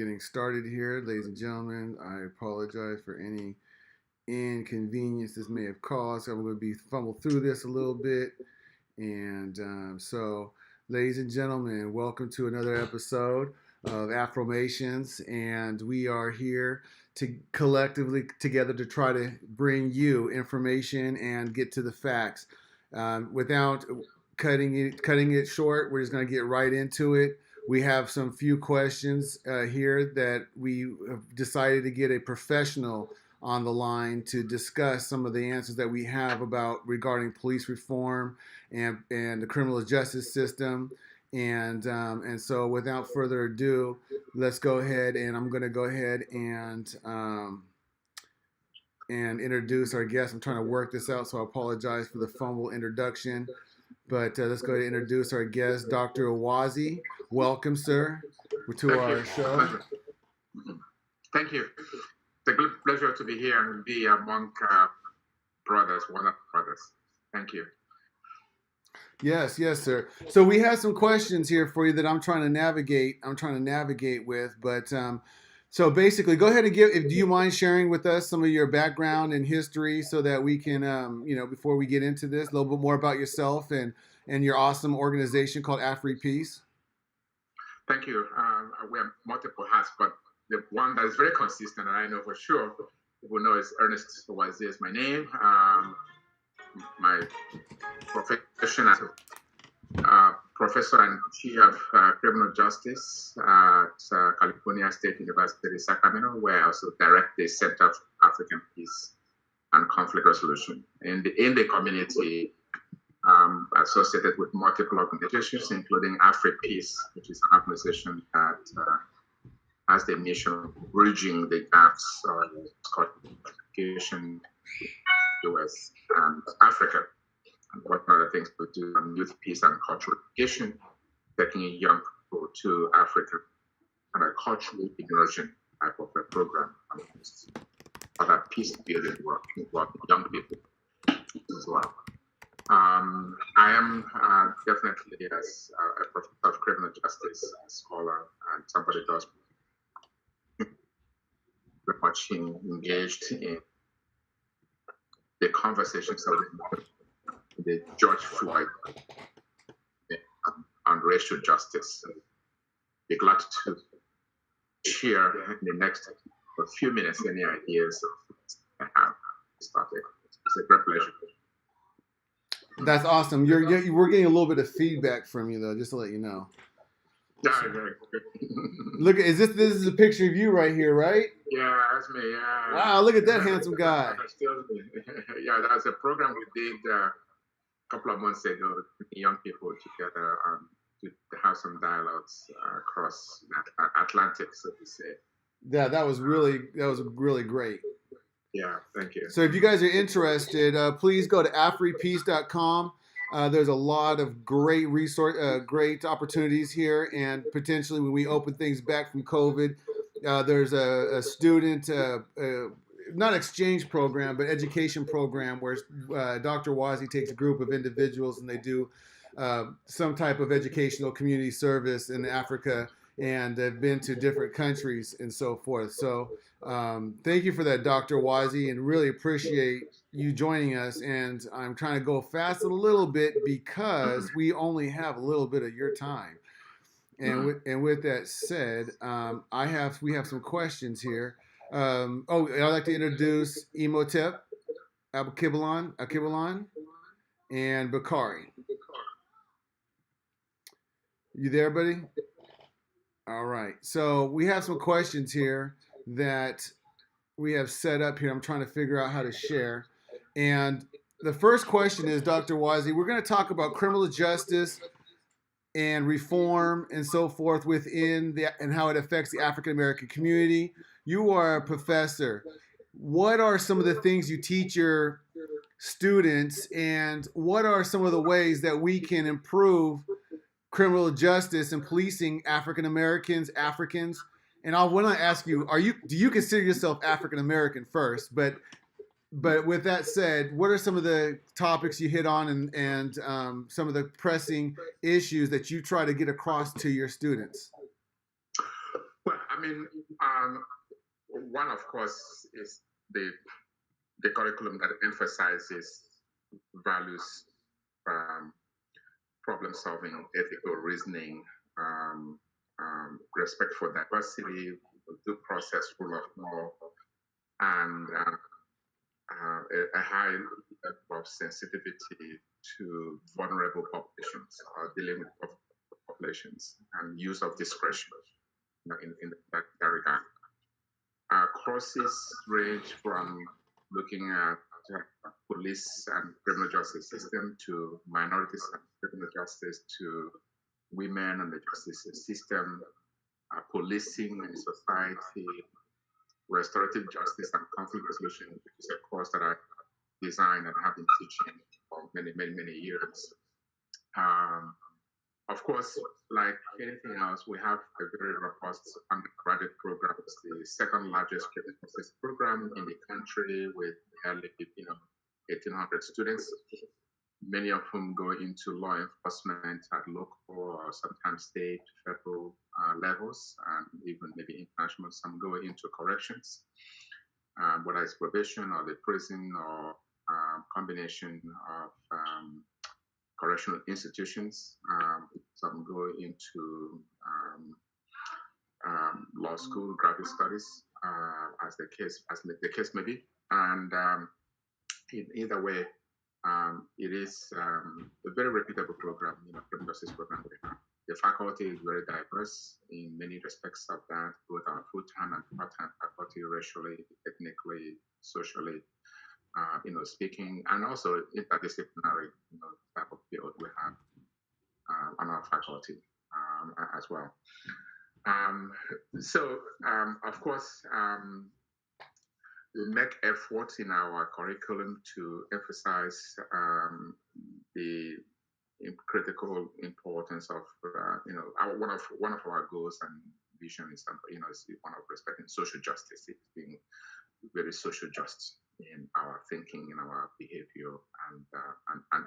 getting started here, ladies and gentlemen. I apologize for any inconvenience this may have caused. I'm going to be fumble through this a little bit. And ladies and gentlemen, welcome to another episode of Affirmations. And we are here to collectively together to try to bring you information and get to the facts. Without cutting it short, we're just going to get right into it. We have some few questions here that we have decided to get a professional on the line to discuss some of the answers that we have about regarding police reform and the criminal justice system. And so without further ado, let's go ahead, and I'm going to go ahead and introduce our guest. I'm trying to work this out, so I apologize for the fumble introduction. But let's go ahead and introduce our guest, Dr. Awazi. Welcome, sir, to our show. Thank you. It's a good pleasure to be here and be among brothers, wonderful brothers. Thank you. Yes, sir. So we have some questions here for you that I'm trying to navigate with. But so basically, go ahead and do you mind sharing with us some of your background and history so that we can, before we get into this, a little bit more about yourself and your awesome organization called AfriPeace? Thank you. I wear multiple hats, but the one that is very consistent, and I know for sure, people know is Ernest Owazi is my name. My profession as a professor and chair of criminal justice at California State University, Sacramento, where I also direct the Center for African Peace and Conflict Resolution in the community, associated with multiple organizations, including AfriPeace, which is an organization that has the mission of bridging the gaps on education, US and Africa, and what other things to do on youth peace and cultural education, taking young people to Africa and a culturally immersion type of a program, other peace building work with young people as well. I am definitely as a professor of criminal justice, a scholar, and somebody who does very much engaged in the conversations of the George Floyd on racial justice. Be glad to share in the next few minutes any ideas I have started. It's a great pleasure. That's awesome. We're getting a little bit of feedback from you though, just to let you know. Yeah, very good. Look, this is a picture of you right here, right? Yeah, that's me. Yeah. Wow, look at that handsome guy. Yeah, that's a program we did a couple of months ago, young people together to have some dialogues across Atlantic, so to say. Yeah, that was really great. Yeah, thank you. So if you guys are interested, please go to afripeace.com. There's a lot of great great opportunities here, and potentially when we open things back from COVID, there's a student, not exchange program, but education program where Dr. Wazi takes a group of individuals and they do some type of educational community service in Africa, and they've been to different countries and so forth. So thank you for that, Dr. Wazi, and really appreciate you joining us. And I'm trying to go fast a little bit because we only have a little bit of your time. And with that said, we have some questions here. I'd like to introduce Imhotep, Akibalon, and Bakari. You there, buddy? All right. So we have some questions here that we have set up here. I'm trying to figure out how to share. And the first question is, Dr. Wazi, we're going to talk about criminal justice and reform and so forth and how it affects the African American community. You are a professor. What are some of the things you teach your students, and what are some of the ways that we can improve criminal justice and policing African Americans, Africans? And I want to ask you, do you consider yourself African American first? But with that said, what are some of the topics you hit on and some of the pressing issues that you try to get across to your students? Well, I mean, um, one of course is the curriculum that emphasizes values, um, problem solving, ethical reasoning, respect for diversity, due process, rule of law, and a high level of sensitivity to vulnerable populations, dealing with populations, and use of discretion, in that regard. Courses range from looking at police and criminal justice system to minorities and criminal justice to women and the justice system, policing and society, restorative justice and conflict resolution, which is a course that I designed and have been teaching for many years. Um, of course, like anything else, we have a very robust undergraduate program. It's the second largest criminal justice program in the country with nearly, 1,800 students, many of whom go into law enforcement at local or sometimes state, federal levels, and even maybe international. Some go into corrections, whether it's probation or the prison or combination of correctional institutions. Some go into law school, graduate studies, as the case may be. And in either way, it is a very reputable program, criminal justice program we have. The faculty is very diverse in many respects of that, both our full-time and part-time faculty, racially, ethnically, socially, speaking, and also interdisciplinary, type of field we have on our faculty as well. Of course, we make efforts in our curriculum to emphasize the critical importance of, one of our goals and vision is, is one of respecting social justice. It's being very social just in our thinking, in our behavior,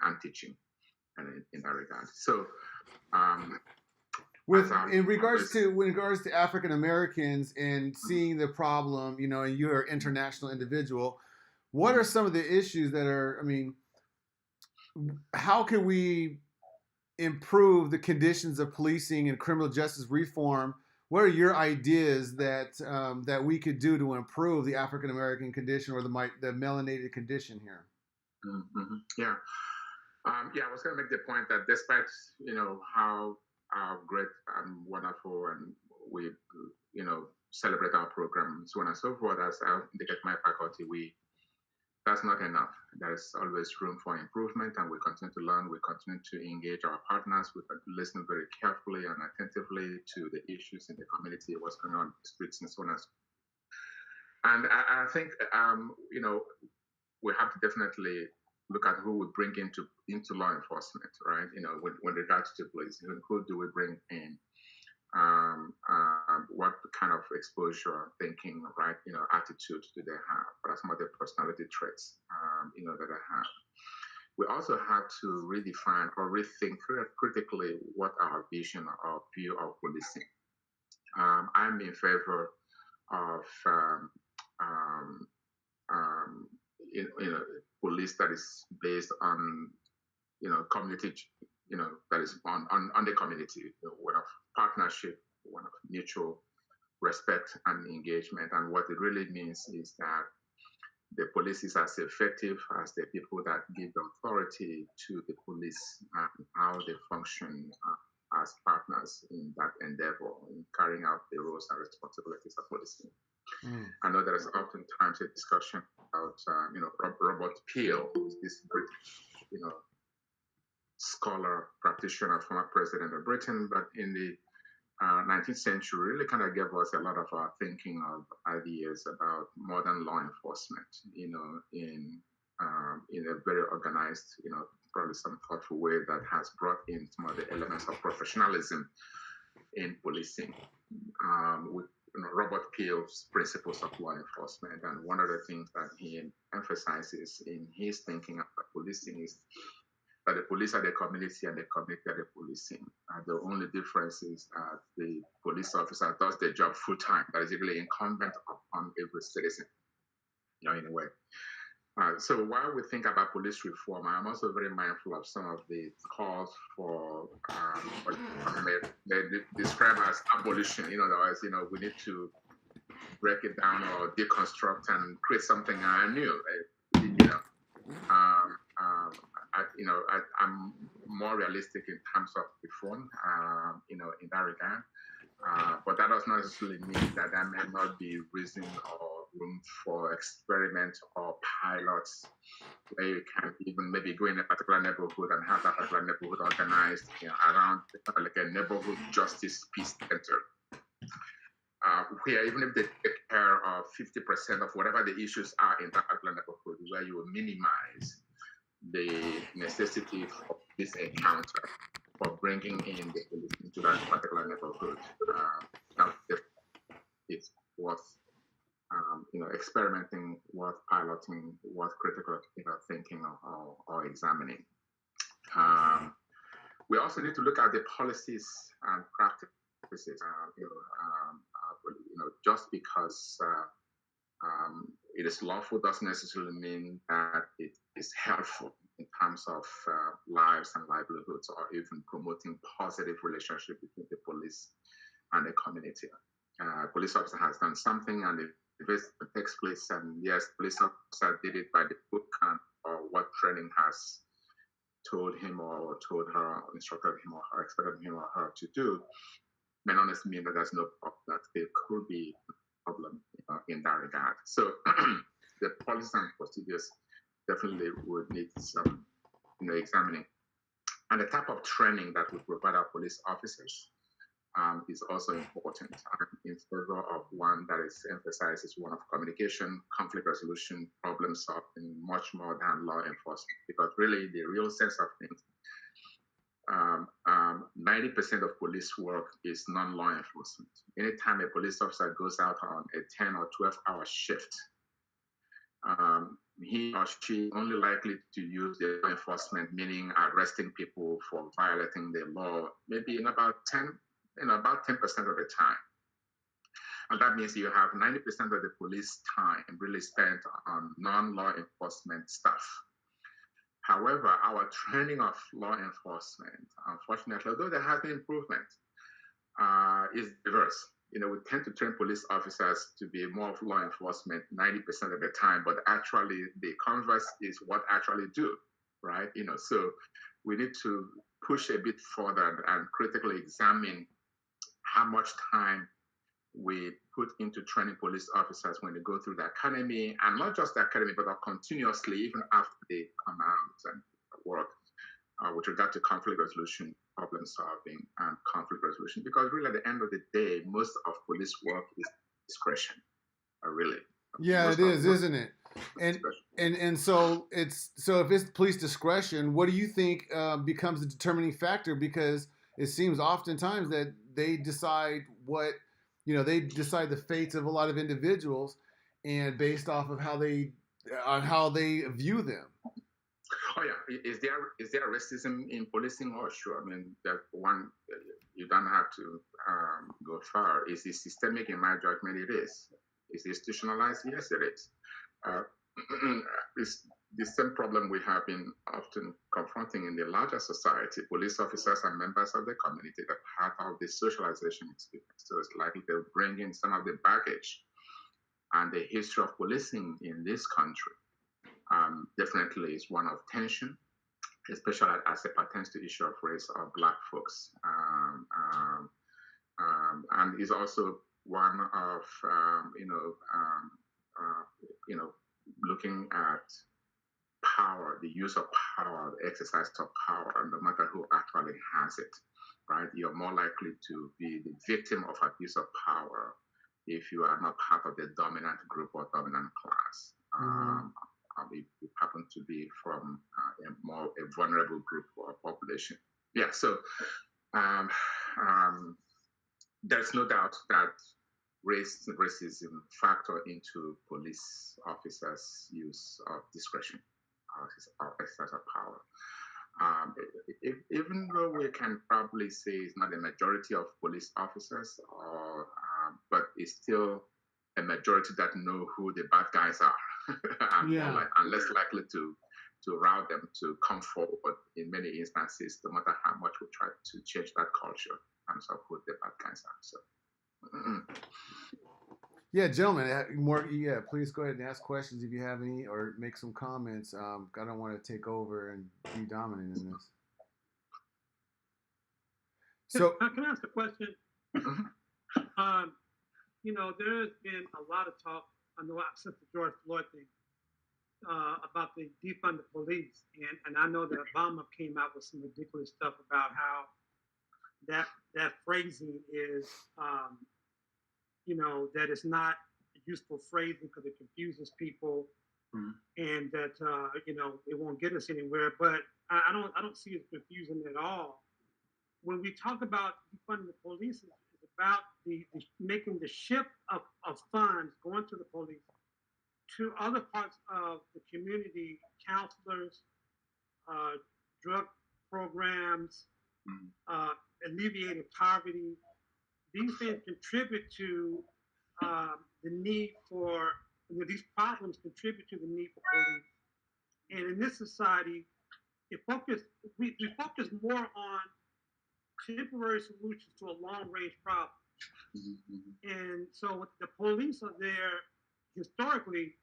and teaching, and in that regard. So, in regards to African Americans and seeing the problem, and you're an international individual, what are some of the issues that are? I mean, how can we improve the conditions of policing and criminal justice reform? What are your ideas that we could do to improve the African American condition or the melanated condition here? Mm-hmm. Yeah. I was going to make the point that despite how great and wonderful and we celebrate our program, so on and so forth, as I indicate my faculty, that's not enough. There's always room for improvement, and we continue to learn. We continue to engage our partners. We listen very carefully and attentively to the issues in the community, what's going on in the streets, and so on and so forth. And I think we have to definitely look at who we bring into law enforcement, right? When regards to police, who do we bring in? What kind of exposure, thinking, right? Attitude do they have? What are some of the personality traits, that they have? We also have to redefine or rethink critically what our vision or view of policing. I'm in favor of police that is based on community, that is on the community, one of partnership, one of mutual respect and engagement. And what it really means is that the police is as effective as the people that give authority to the police and how they function as partners in that endeavor in carrying out the roles and responsibilities of policing. I know there is oftentimes a discussion about, Robert Peel, who's this British, scholar, practitioner, former president of Britain, but in the 19th century really kind of gave us a lot of our thinking of ideas about modern law enforcement, in a very organized, probably some thoughtful way that has brought in some of the elements of professionalism in policing. With Robert Peel's principles of law enforcement, and one of the things that he emphasizes in his thinking about policing is that the police are the community and the community are the policing. The only difference is that the police officer does the job full time. That is really incumbent upon every citizen, in a way. So while we think about police reform, I'm also very mindful of some of the calls for what they describe as abolition. In other words, we need to break it down or deconstruct and create something new. I'm more realistic in terms of reform, in that regard. But that does not necessarily mean that there may not be reason or room for experiment or pilots where you can even maybe go in a particular neighborhood and have that particular neighborhood organized around like a neighborhood justice peace center. Where even if they take care of 50% of whatever the issues are in that particular neighborhood, where you will minimize the necessity for this encounter, for bringing in the police into that particular neighborhood. That it's worth experimenting, worth piloting, worth critical thinking or examining. We also need to look at the policies and practices. Just because it is lawful doesn't necessarily mean that it is helpful in terms of lives and livelihoods, or even promoting positive relationship between the police and the community. Police officer has done something, and if it takes place, and yes, police officer did it by the book or what training has told him or told her, or instructed him or her, expected him or her to do, may not necessarily mean that there's no problem, that there could be a problem in that regard. So the policies and procedures definitely would need some examining. And the type of training that we provide our police officers is also important. I'm in favor of one that is emphasizes one of communication, conflict resolution, problem solving, much more than law enforcement, because really the real sense of things, 90% of police work is non-law enforcement. Anytime a police officer goes out on a 10 or 12-hour shift, he or she only likely to use the law enforcement, meaning arresting people for violating the law, maybe in about 10% of the time. And that means you have 90% of the police time really spent on non-law enforcement stuff. However, our training of law enforcement, unfortunately, although there has been improvement, is diverse. We tend to train police officers to be more of law enforcement 90% of the time, but actually the converse is what actually do, right? So we need to push a bit further and critically examine how much time we put into training police officers when they go through the academy, and not just the academy, but continuously, even after they come out and work, with regard to conflict resolution, problem solving, and conflict resolution. Because really, at the end of the day, most of police work is discretion, really. Yeah, most it is, isn't it? And so if it's police discretion, what do you think becomes the determining factor? Because it seems oftentimes that they decide they decide the fates of a lot of individuals, and based off of how they view them. Oh yeah, is there racism in policing? Oh sure. I mean, that one, you don't have to go far. Is it systemic? In my judgment, it is. Is it institutionalized? Yes, it is. It's the same problem we have been often confronting in the larger society. Police officers are members of the community, that part of the socialization experience. So it's likely they'll bring in some of the baggage and the history of policing in this country. Definitely is one of tension, especially as it pertains to the issue of race or Black folks. And is also one of, looking at power, the use of power, the exercise of power, no matter who actually has it, right? You're more likely to be the victim of abuse of power if you are not part of the dominant group or dominant class. If you happen to be from a vulnerable group or population. Yeah, so there's no doubt that racism factor into police officers' use of discretion or exercise of power. Um, Even though we can probably say it's not a majority of police officers, but it's still a majority that know who the bad guys are, and less likely to route them to come forward in many instances, no matter how much we try to change that culture in terms of who the bad guys are. So. Yeah, gentlemen, yeah, please go ahead and ask questions if you have any, or make some comments. I don't want to take over and be dominant in this. So, can I ask a question? There's been a lot of talk, I know, since the George Floyd thing, about the defund the police, and I know that Obama came out with some ridiculous stuff about how that phrasing is, that it's not useful phrasing because it confuses people, and that it won't get us anywhere. But I don't see it confusing at all. When we talk about defunding the police, it's about the making the shift of funds going to the police to other parts of the community, counselors, drug programs, alleviating poverty. These things contribute to the need for, these problems contribute to the need for police. And in this society, we focus more on temporary solutions to a long-range problem. And so the police are there, historically,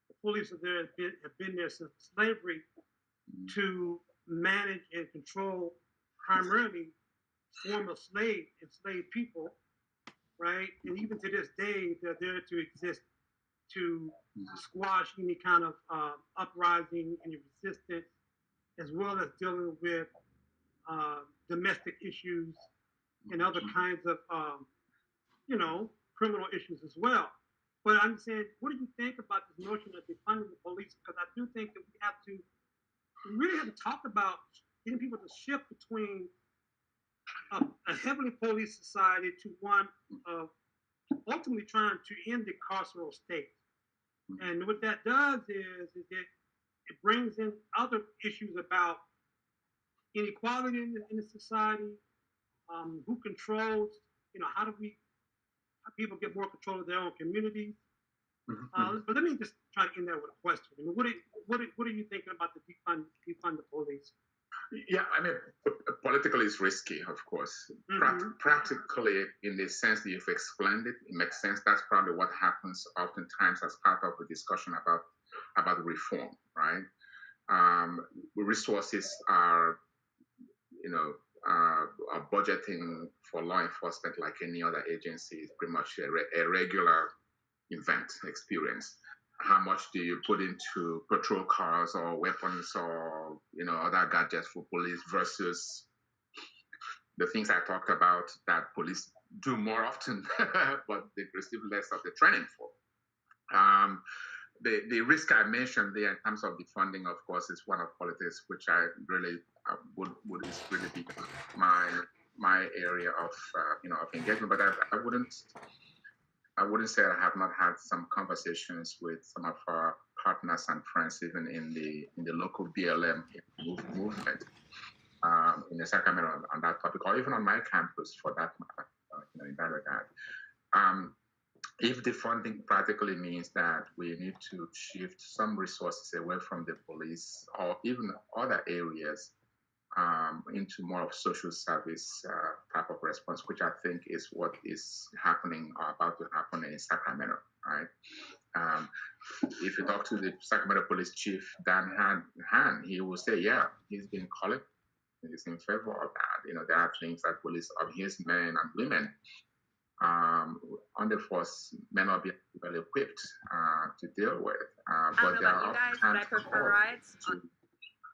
the police are there, have been there since slavery to manage and control primarily former enslaved people, right? And even to this day, they're there to exist to squash any kind of uprising, any resistance, as well as dealing with domestic issues and other kinds of, criminal issues as well. But I'm saying, what do you think about this notion of defunding the police? Because I do think that we really have to talk about getting people to shift between a heavily police society to one of ultimately trying to end the carceral state. And what that does is it brings in other issues about inequality in the society, who controls, how people get more control of their own communities. But let me just try to end that with a question. I mean, what are you thinking about the defund the police? Yeah, I mean, politically it's risky, of course. Practically, in the sense that you've explained it, it makes sense. That's probably what happens oftentimes as part of the discussion about reform, right? Resources are, budgeting for law enforcement, like any other agency, is pretty much a regular event experience. How much do you put into patrol cars or weapons or other gadgets for police versus the things I talked about that police do more often, but they receive less of the training for. The risk I mentioned there in terms of the funding, of course, is one of politics, which I really would really be my area of of engagement. But I wouldn't say I have not had some conversations with some of our partners and friends, even in the local BLM movement in the Sacramento on that topic, or even on my campus for that matter, in that regard. If the funding practically means that we need to shift some resources away from the police or even other areas into more of social service type of response, which I think is what is happening or about to happen in Sacramento, right? If you talk to the Sacramento Police Chief, Dan Han, he will say, yeah, he's been calling, he's in favor of that. There are things that police of his men and women on the force may not be well equipped to deal with, but they are often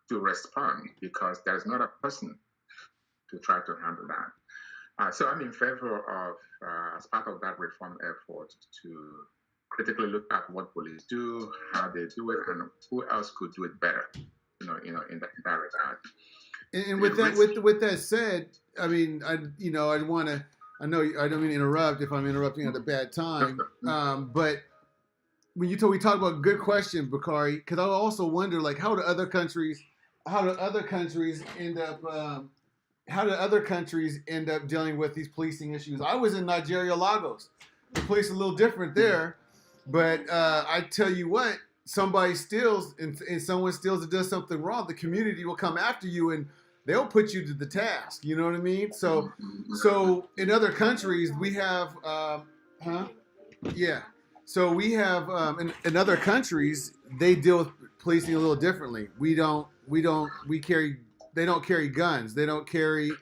to respond because there's not a person to try to handle that. So I'm in favor of, as part of that reform effort, to critically look at what police do, how they do it, and who else could do it better. In that regard. And with that said, I mean, I want to. I know I don't mean to interrupt if I'm interrupting at a bad time, but when we talk about good question, Bakari, because I also wonder, like, how do other countries how do other countries end up? How do other countries end up dealing with these policing issues? I was in Nigeria, Lagos. The police is a little different there, but I tell you what, somebody steals and someone steals and does something wrong, the community will come after you and they'll put you to the task. You know what I mean? So in other countries we have, huh? Yeah. So we have in other countries they deal with policing a little differently. We carry. They don't carry guns. They don't carry.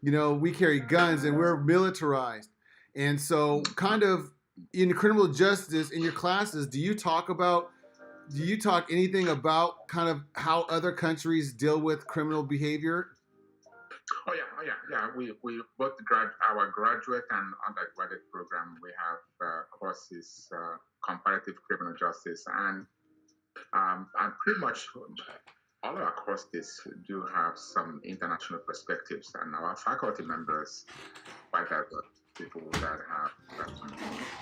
We carry guns and we're militarized. And so, kind of in criminal justice in your classes, do you talk anything about kind of how other countries deal with criminal behavior? Oh yeah. We both our graduate and undergraduate program. We have courses, comparative criminal justice, and pretty much all of our courses do have some international perspectives, and our faculty members quite diverse people that have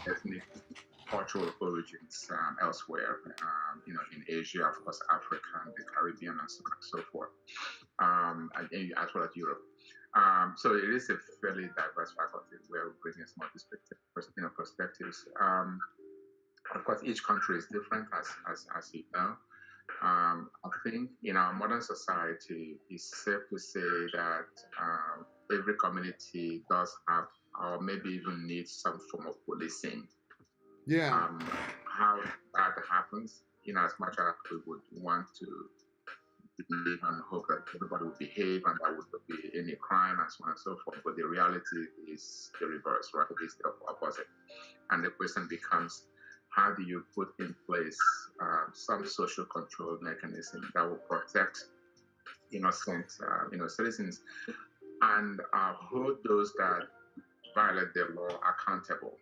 ethnic cultural origins elsewhere, in Asia, of course, Africa, and the Caribbean, and so on and so forth, as well as Europe. So it is a fairly diverse faculty where we bring in some of these perspectives. Of course, each country is different, as you know. I think in our modern society, it's safe to say that every community does have, or maybe even needs, some form of policing. Yeah. How that happens, as much as we would want to believe and hope that everybody would behave and there would not be any crime and so on and so forth. But the reality is the reverse, right? It's the opposite. And the question becomes, how do you put in place some social control mechanism that will protect innocent, citizens and hold those that violate the law accountable?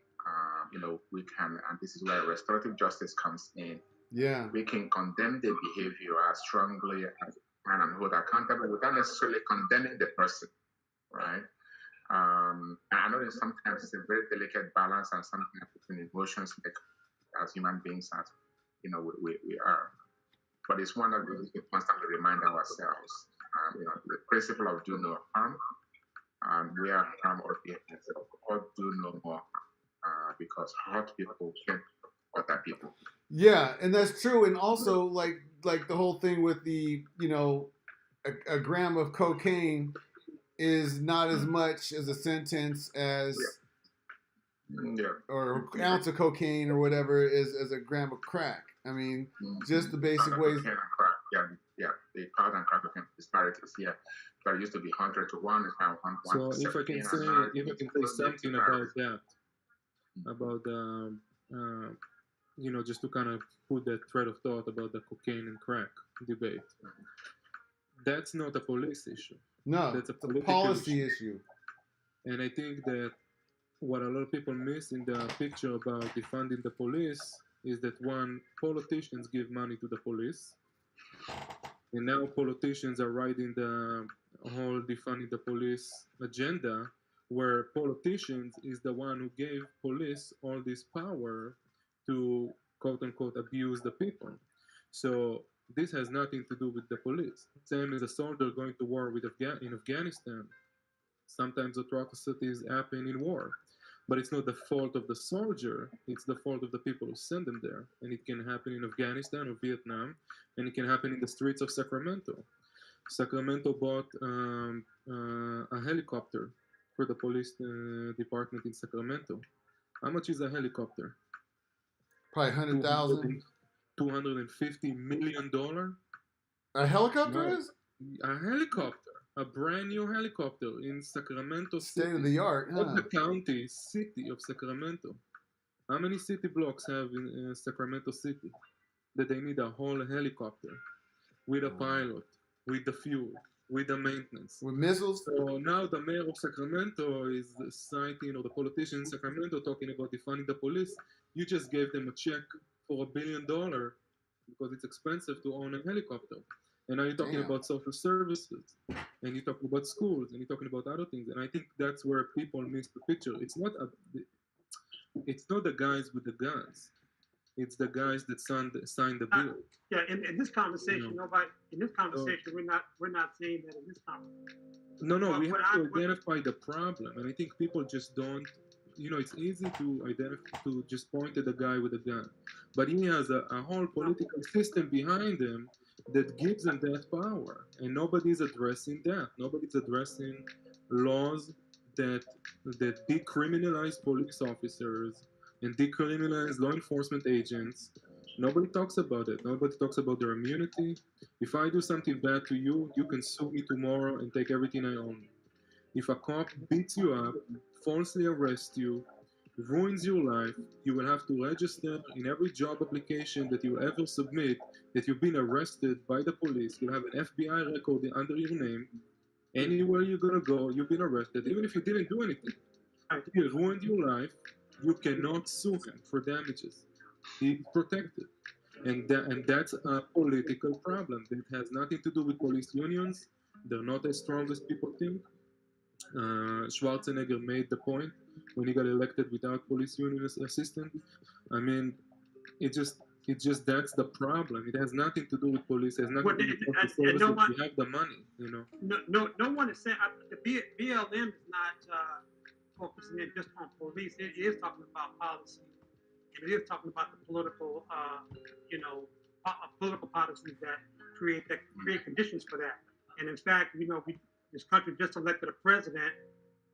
We can, and this is where restorative justice comes in. Yeah. We can condemn the behavior as strongly as and hold accountable without necessarily condemning the person, right? And I know that sometimes it's a very delicate balance, and sometimes between emotions, like as human beings, as we are. But it's one that we need to constantly remind ourselves. The principle of do no harm, and where harm or or do no more, because hurt people can't hurt other people. Yeah, and that's true. And also, like the whole thing with the a gram of cocaine is not as much as a sentence as or an ounce of cocaine or whatever is as a gram of crack. I mean, just the basic ways. Yeah, the powder and crack cocaine disparities. Yeah, that used to be 100 to 1. It's now 1 So to if I can say, something about that, about just to kind of put that thread of thought about the cocaine and crack debate. That's not a police issue. No, that's a policy issue. And I think that what a lot of people miss in the picture about defunding the police is that, one, politicians give money to the police, and now politicians are riding the whole defunding the police agenda, where politicians is the one who gave police all this power to quote unquote abuse the people. So this has nothing to do with the police. Same as a soldier going to war in Afghanistan. Sometimes atrocities happen in war, but it's not the fault of the soldier. It's the fault of the people who send them there. And it can happen in Afghanistan or Vietnam, and it can happen in the streets of Sacramento. Sacramento bought a helicopter for the police department in Sacramento. How much is a helicopter? Probably 100,000. $250 million. A helicopter is? A helicopter. A brand new helicopter in Sacramento City. State of the art, huh? Of the county, city of Sacramento. How many city blocks have in Sacramento City that they need a whole helicopter with a pilot, with the fuel, with the maintenance, with missiles? So now the mayor of Sacramento is citing, or the politician in Sacramento talking about defunding the police. You just gave them a check for $1 billion because it's expensive to own a helicopter. And now you're talking about social services, and you're talking about schools, and you're talking about other things. And I think that's where people miss the picture. It's not the guys with the guns. It's the guys that signed the bill. Yeah, in this conversation, You know. nobody in this So, conversation we're not saying that in this conversation. no, we What have I to identify the problem, and I think people just don't. It's easy to identify to just point at the guy with a gun, but he has a whole political system behind him that gives him that power, and nobody's addressing that. Nobody's addressing laws that decriminalize police officers and decriminalize law enforcement agents. Nobody talks about it. Nobody talks about their immunity. If I do something bad to you, you can sue me tomorrow and take everything I own. If a cop beats you up, falsely arrests you, ruins your life, you will have to register in every job application that you ever submit that you've been arrested by the police. You'll have an FBI record under your name. Anywhere you're gonna go, you've been arrested, even if you didn't do anything. He has ruined your life. You cannot sue him for damages. He's protected. And that's a political problem that has nothing to do with police unions. They're not as strong as people think. Schwarzenegger made the point when he got elected without police union assistance. I mean, it just that's the problem. It has nothing to do with police. It has nothing to do with social and services. We have the money. no one is saying the BLM is not focusing in just on police. It is talking about policy, and it is talking about the political, political policies that create conditions for that. And in fact, this country just elected a president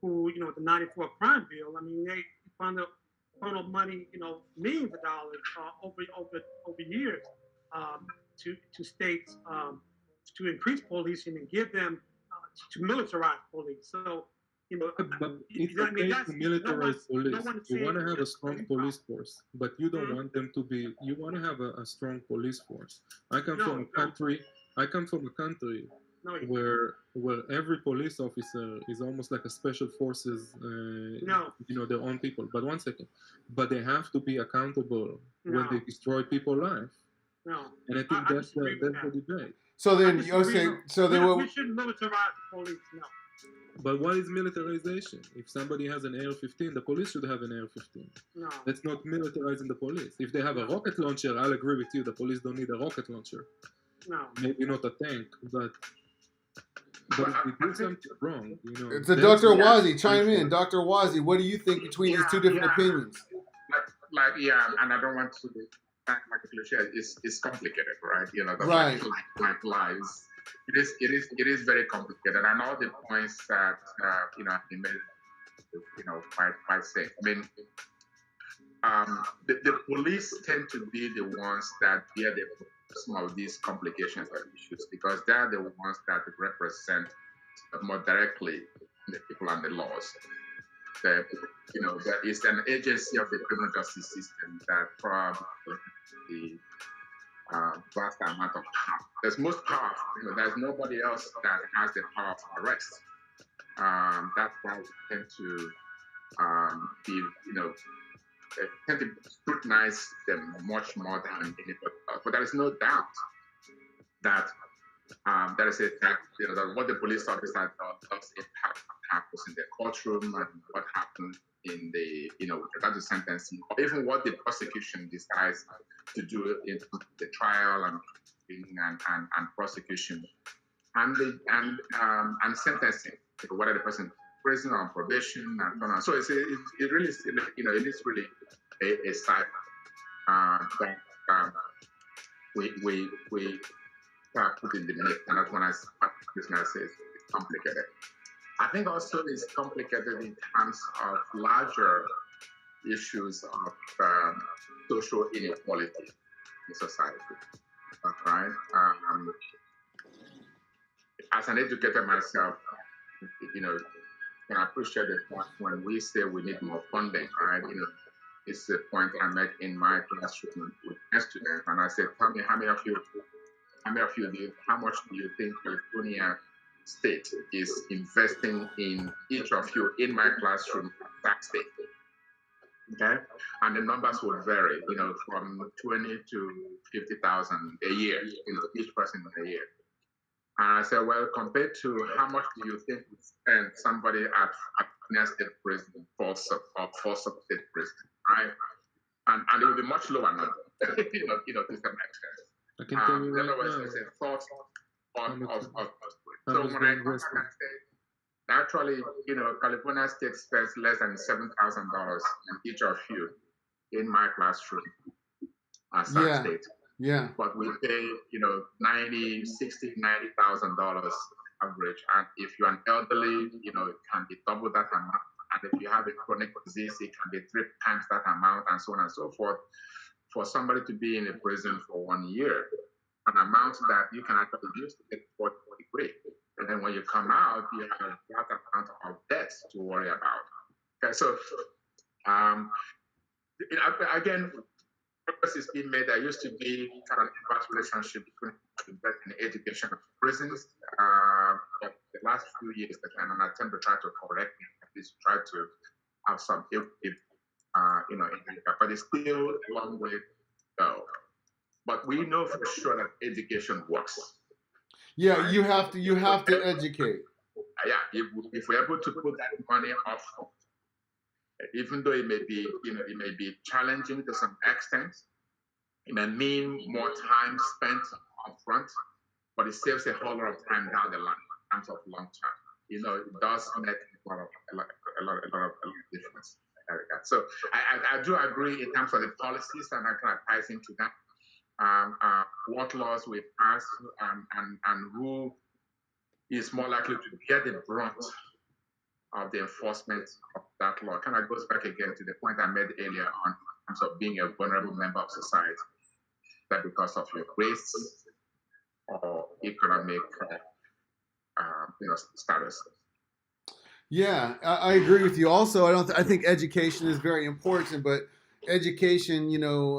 who, the '94 crime bill. I mean, they funnel money, millions of dollars over years to states to increase policing and give them to militarize police. So, but it's okay to militarize police. You want to have a strong police force, but you don't want them to be. You want to have a strong police force. I come from a country. Where every police officer is almost like a special forces, their own people. But one second, but they have to be accountable when they destroy people's life. And I think that's the debate. So then you're saying, we shouldn't militarize the police. No. But what is militarization? If somebody has an AR-15, the police should have an AR-15. No. That's not militarizing the police. If they have a rocket launcher, I'll agree with you. The police don't need a rocket launcher. No. Maybe not a tank, but if they do something wrong, It's a Dr. Wazi. Chime in. Dr. Wazi, what do you think between these two different opinions? And I don't want to act like a cliche. It's complicated, right? Right. Like lives. It is very complicated, and all the points that he made, quite safe. I mean, the police tend to be the ones that bear some of these complications and issues because they're the ones that represent more directly the people and the laws. There is an agency of the criminal justice system that probably the vast amount of power. There's most power. There's nobody else that has the power to arrest. That's why we tend to be, tend to scrutinize them much more than anybody else. But there is no doubt that there is that what the police officer does impact what happens in the courtroom and what happens in the, with regard to sentencing, or even what the prosecution decides to do in the trial and prosecution and sentencing, whether the person is prison or on probation and so on. So it really is, it is really a side that we put in the mix, and that's when I say it's complicated. I think also it's complicated in terms of larger issues of social inequality in society. Right? As an educator myself, can appreciate the point when we say we need more funding, right? It's a point I make in my classroom with students, and I say, tell me how much do you think California State is investing in each of you in my classroom at that state? Okay, and the numbers will vary, from 20 to 50,000 a year, each person in a year. And I said, well, compared to how much do you think we spend somebody at State prison, Folsom State prison, right? and it will be much lower now, to some extent. I can tell you In other right words, now. there's a thought of how so much when the I come back investment. and say, actually, California State spends less than $7,000 in each of you in my classroom at Sac Yeah. State. Yeah. But we pay, $90,000 average. And if you're an elderly, it can be double that amount. And if you have a chronic disease, it can be 3 times that amount, and so on and so forth. For somebody to be in a prison for 1 year, an amount that you can actually use to get 40 degree. And then when you come out, you have that amount of debt to worry about. Okay, so again, progress is being made. There used to be kind of inverse relationship between investment in education and prisons. But the last few years, there's been an attempt to try to correct it, at least try to have some equity, but it's still a long way to go. But we know for sure that education works. Yeah, right? you have to educate. Yeah, if we're able to put that money up, even though it may be challenging to some extent, it may mean more time spent up front, but it saves a whole lot of time down the line in terms of long term. It does make a lot of difference. So I do agree in terms of the policies, and I kind of ties into that. What laws we pass, and who is more likely to bear the brunt of the enforcement of that law. Kind of goes back again to the point I made earlier on in terms of being a vulnerable member of society, that because of your race or economic status. Yeah, I agree with you. Also, I think education is very important, but education,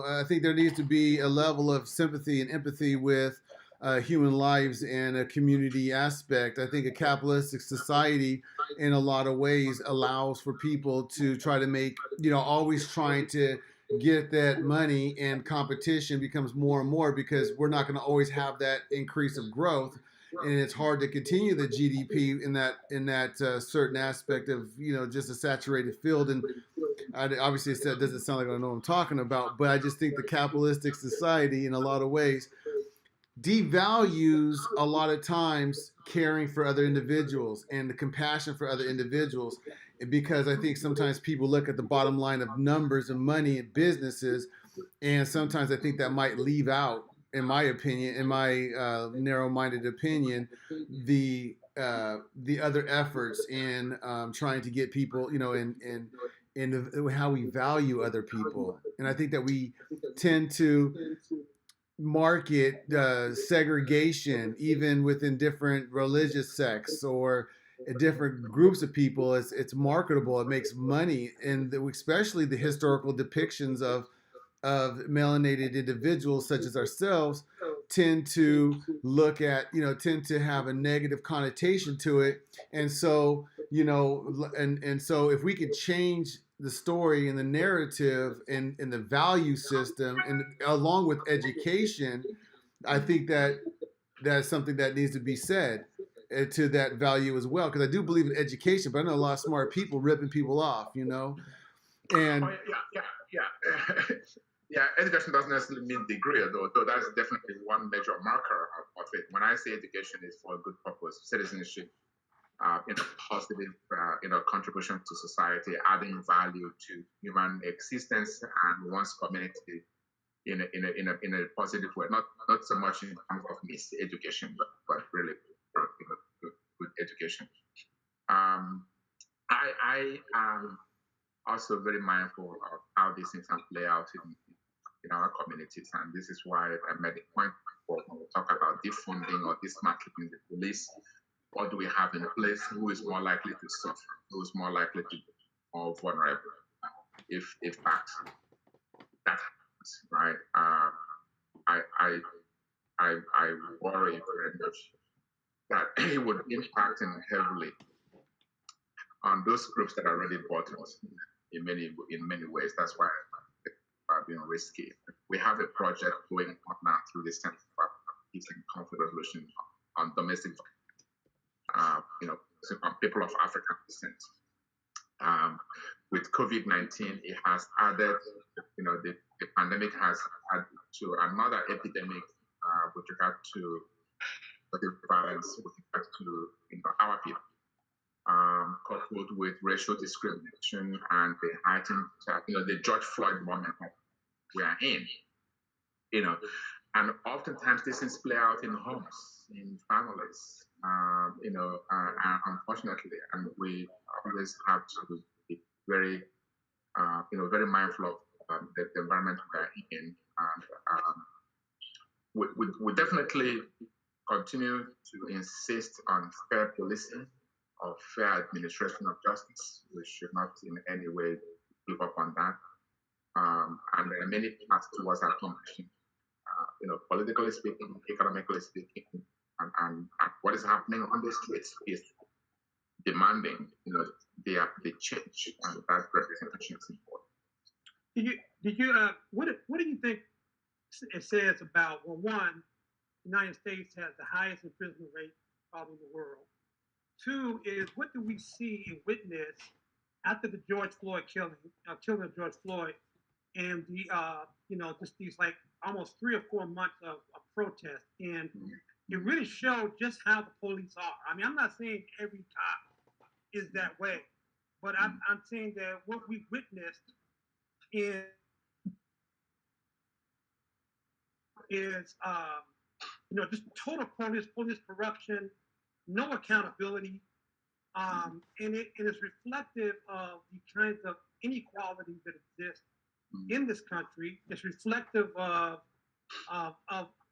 I think there needs to be a level of sympathy and empathy with human lives and a community aspect. I think a capitalistic society, in a lot of ways, allows for people to try to make, always trying to get that money, and competition becomes more and more because we're not going to always have that increase of growth, and it's hard to continue the GDP in that certain aspect of just a saturated field. And obviously it doesn't sound like I know what I'm talking about, but I just think the capitalistic society in a lot of ways devalues a lot of times caring for other individuals and the compassion for other individuals, because I think sometimes people look at the bottom line of numbers and money and businesses, and sometimes I think that might leave out, in my opinion, in my narrow-minded opinion, the other efforts in trying to get people, in how we value other people. And I think that we tend to market segregation even within different religious sects or different groups of people. It's marketable, it makes money, and especially the historical depictions of melanated individuals such as ourselves tend to tend to have a negative connotation to it. And so so if we could change the story and the narrative and the value system, and along with education, I think that that's something that needs to be said to that value as well, because I do believe in education, but I know a lot of smart people ripping people off, and Yeah, education doesn't necessarily mean degree, though that's definitely one major marker of it. When I say education is for a good purpose, citizenship, positive, contribution to society, adding value to human existence and one's community in a positive way. Not so much in terms of miseducation, but really good education. I am also very mindful of how these things can play out in our communities, and this is why I made a point before when we talk about defunding or dismantling the police. What do we have in place? Who is more likely to suffer? Who is more likely to be more vulnerable? If that happens, right? I worry very much that it would impact heavily on those groups that are already bottom in many ways. That's why are being risky. We have a project going on now through the Center for Peace and Conflict Resolution on domestic, people of African descent. With COVID-19, it has added, the pandemic has added to another epidemic with regard to violence with regard to our people, coupled with racial discrimination and the heightened, the George Floyd moment that we are in, and oftentimes these things play out in homes, in families, and unfortunately, and we always have to be very, very mindful of the environment we are in, and we definitely continue to insist on fair policing or fair administration of justice. We should not in any way give up on that. And there are many paths towards accomplishing, politically speaking, economically speaking, and what is happening on the streets is demanding, the change, and that representation is important. What do you think it says about, well, one, the United States has the highest imprisonment rate probably in the world. Two is, what do we see and witness after the George Floyd killing of George Floyd, and the just these like almost 3 or 4 months of protest, and it really showed just how the police are. I mean, I'm not saying every cop is that way, but I'm saying that what we witnessed is just total police corruption, no accountability, and it is reflective of the kinds of inequalities that exist in this country. It's reflective of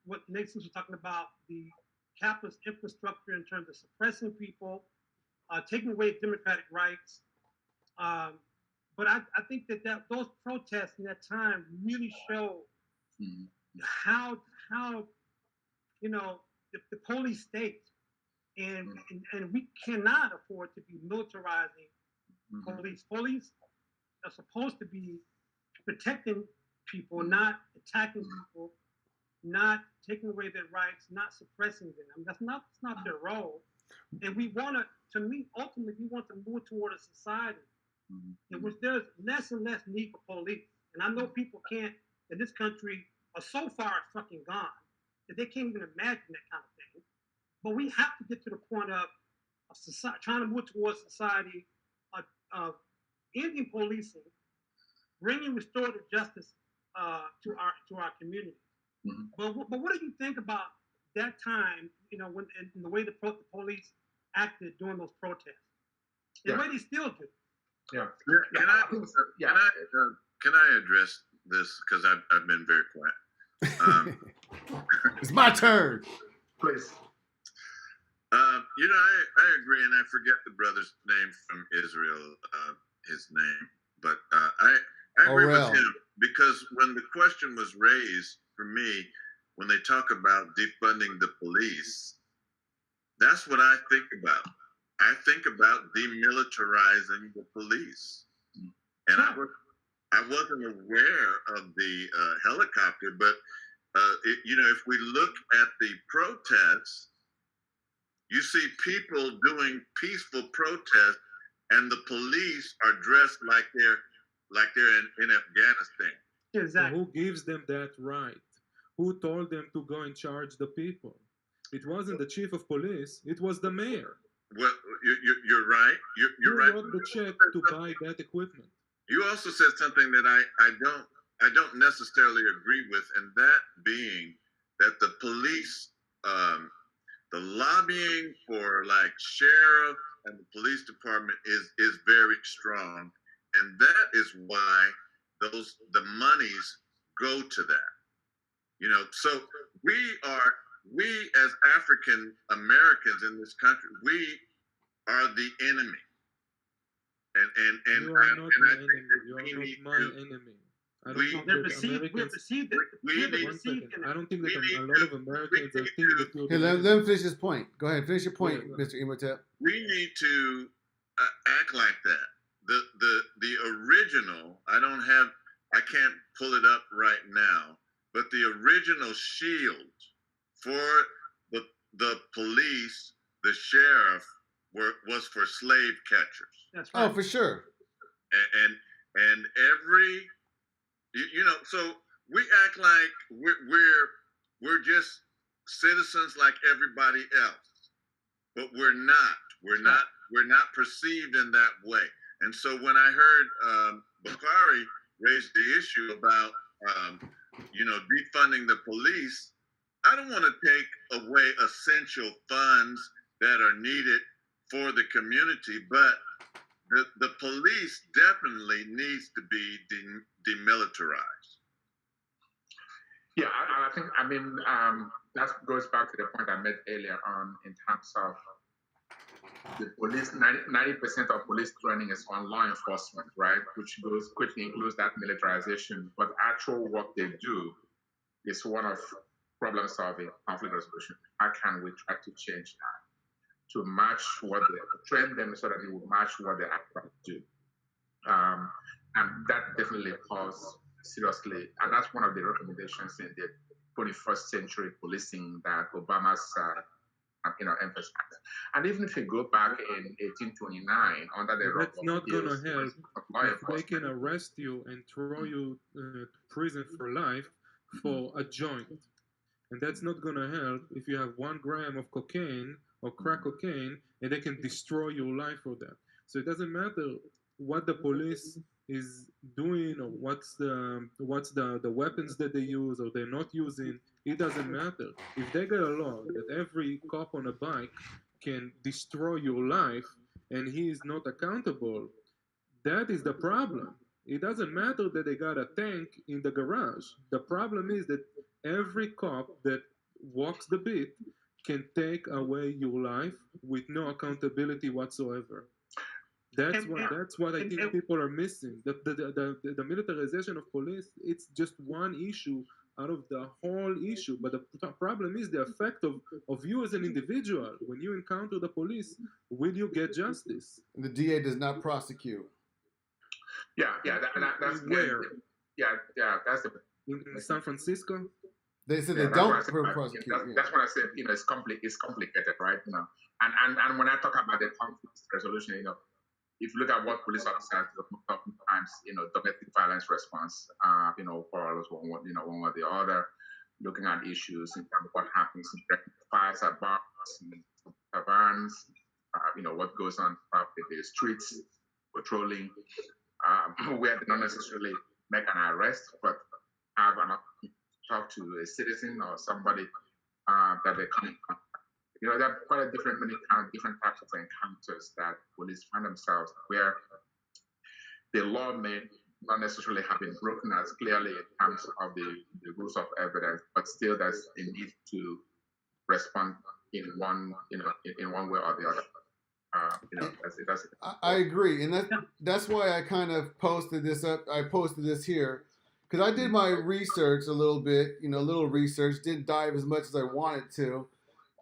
what Nathan was talking about, the capitalist infrastructure in terms of suppressing people, taking away democratic rights. But I think that those protests in that time really show how the police state, and we cannot afford to be militarizing police. Police are supposed to be protecting people, not attacking people, not taking away their rights, not suppressing them. I mean, that's not their role. And we want to me, ultimately, we want to move toward a society in which there's less and less need for police. And I know people can't, in this country, are so far fucking gone that they can't even imagine that kind of thing. But we have to get to the point of society, trying to move towards society of ending policing, bringing restorative justice to our community. But what do you think about that time? When and the way the police acted during those protests, the way they still do. Yeah. Can I address this, because I've been very quiet. It's my turn. Please. I agree, and I forget the brother's name from Israel, his name, but I agree with him, because when the question was raised for me, when they talk about defunding the police, that's what I think about. I think about demilitarizing the police, and I wasn't aware of the helicopter, but if we look at the protests, you see people doing peaceful protests, and the police are dressed like they're in Afghanistan. Exactly. So who gives them that right? Who told them to go and charge the people? It wasn't the chief of police. It was the mayor. Well, you're right. You're right. Who wrote the check to buy that equipment? You also said something that I don't necessarily agree with, and that being that the police, the lobbying for like sheriff and the police department is very strong, and that is why the monies go to that. So we as African Americans in this country, we are the enemy. And you are not I my think enemy. that You we are not need my to. enemy. I don't We- think They're that perceived. We're Americans. perceived. we We're need- One perceived. second. I don't think that we a need lot of to- Americans we are need think to- that you're Hey, the let enemy. him finish his point. Go ahead, finish your point, Yeah. Mr. Imhotep. We need to act like that. The original, I can't pull it up right now, but the original shield for the police, the sheriff, was for slave catchers. That's right. Oh, for sure. and every so we act like we're just citizens like everybody else, but we're not. We're not perceived in that way. And so when I heard Bakari raise the issue about defunding the police, I don't want to take away essential funds that are needed for the community, but the police definitely needs to be demilitarized. Yeah, I think, that goes back to the point I made earlier on in terms of the police. 90% of police training is on law enforcement, right? Which quickly includes that militarization. But actual work they do is one of problem solving, conflict resolution. How can we try to change that to match what they train them so that it will match what they actually do? And that definitely calls seriously, and that's one of the recommendations in the 21st century policing that Obama's emphasized. And even if you go back in 1829 under the that's not gonna help if they can arrest you and throw you to prison for life for a joint. And that's not gonna help if you have 1 gram of cocaine or crack cocaine and they can destroy your life for that. So it doesn't matter what the police is doing or what's the weapons that they use or they're not using. It doesn't matter. If they get a law that every cop on a bike can destroy your life and he is not accountable, that is the problem. It doesn't matter that they got a tank in the garage. The problem is that every cop that walks the beat can take away your life with no accountability whatsoever. That's what I think people are missing. The militarization of police, it's just one issue out of the whole issue. But the problem is the effect of you as an individual. When you encounter the police, will you get justice? The DA does not prosecute. Yeah, that's where. That's the in San Francisco. They said they don't prosecute. That's what I said. It's complicated, right? And when I talk about the conflict resolution, if you look at what police officers do sometimes, domestic violence response, quarrels one or the other, looking at issues in terms of what happens in fires at bars, taverns, what goes on in the streets, patrolling, where they don't necessarily make an arrest, but have an talk to a citizen or somebody that they come in contact. There are quite a different types of encounters that police find themselves where the law may not necessarily have been broken as clearly in terms of the rules of evidence, but still there's a need to respond in one way or the other. I agree, and that's why I kind of posted this up. I posted this here because I did my research a little bit, little research. Didn't dive as much as I wanted to.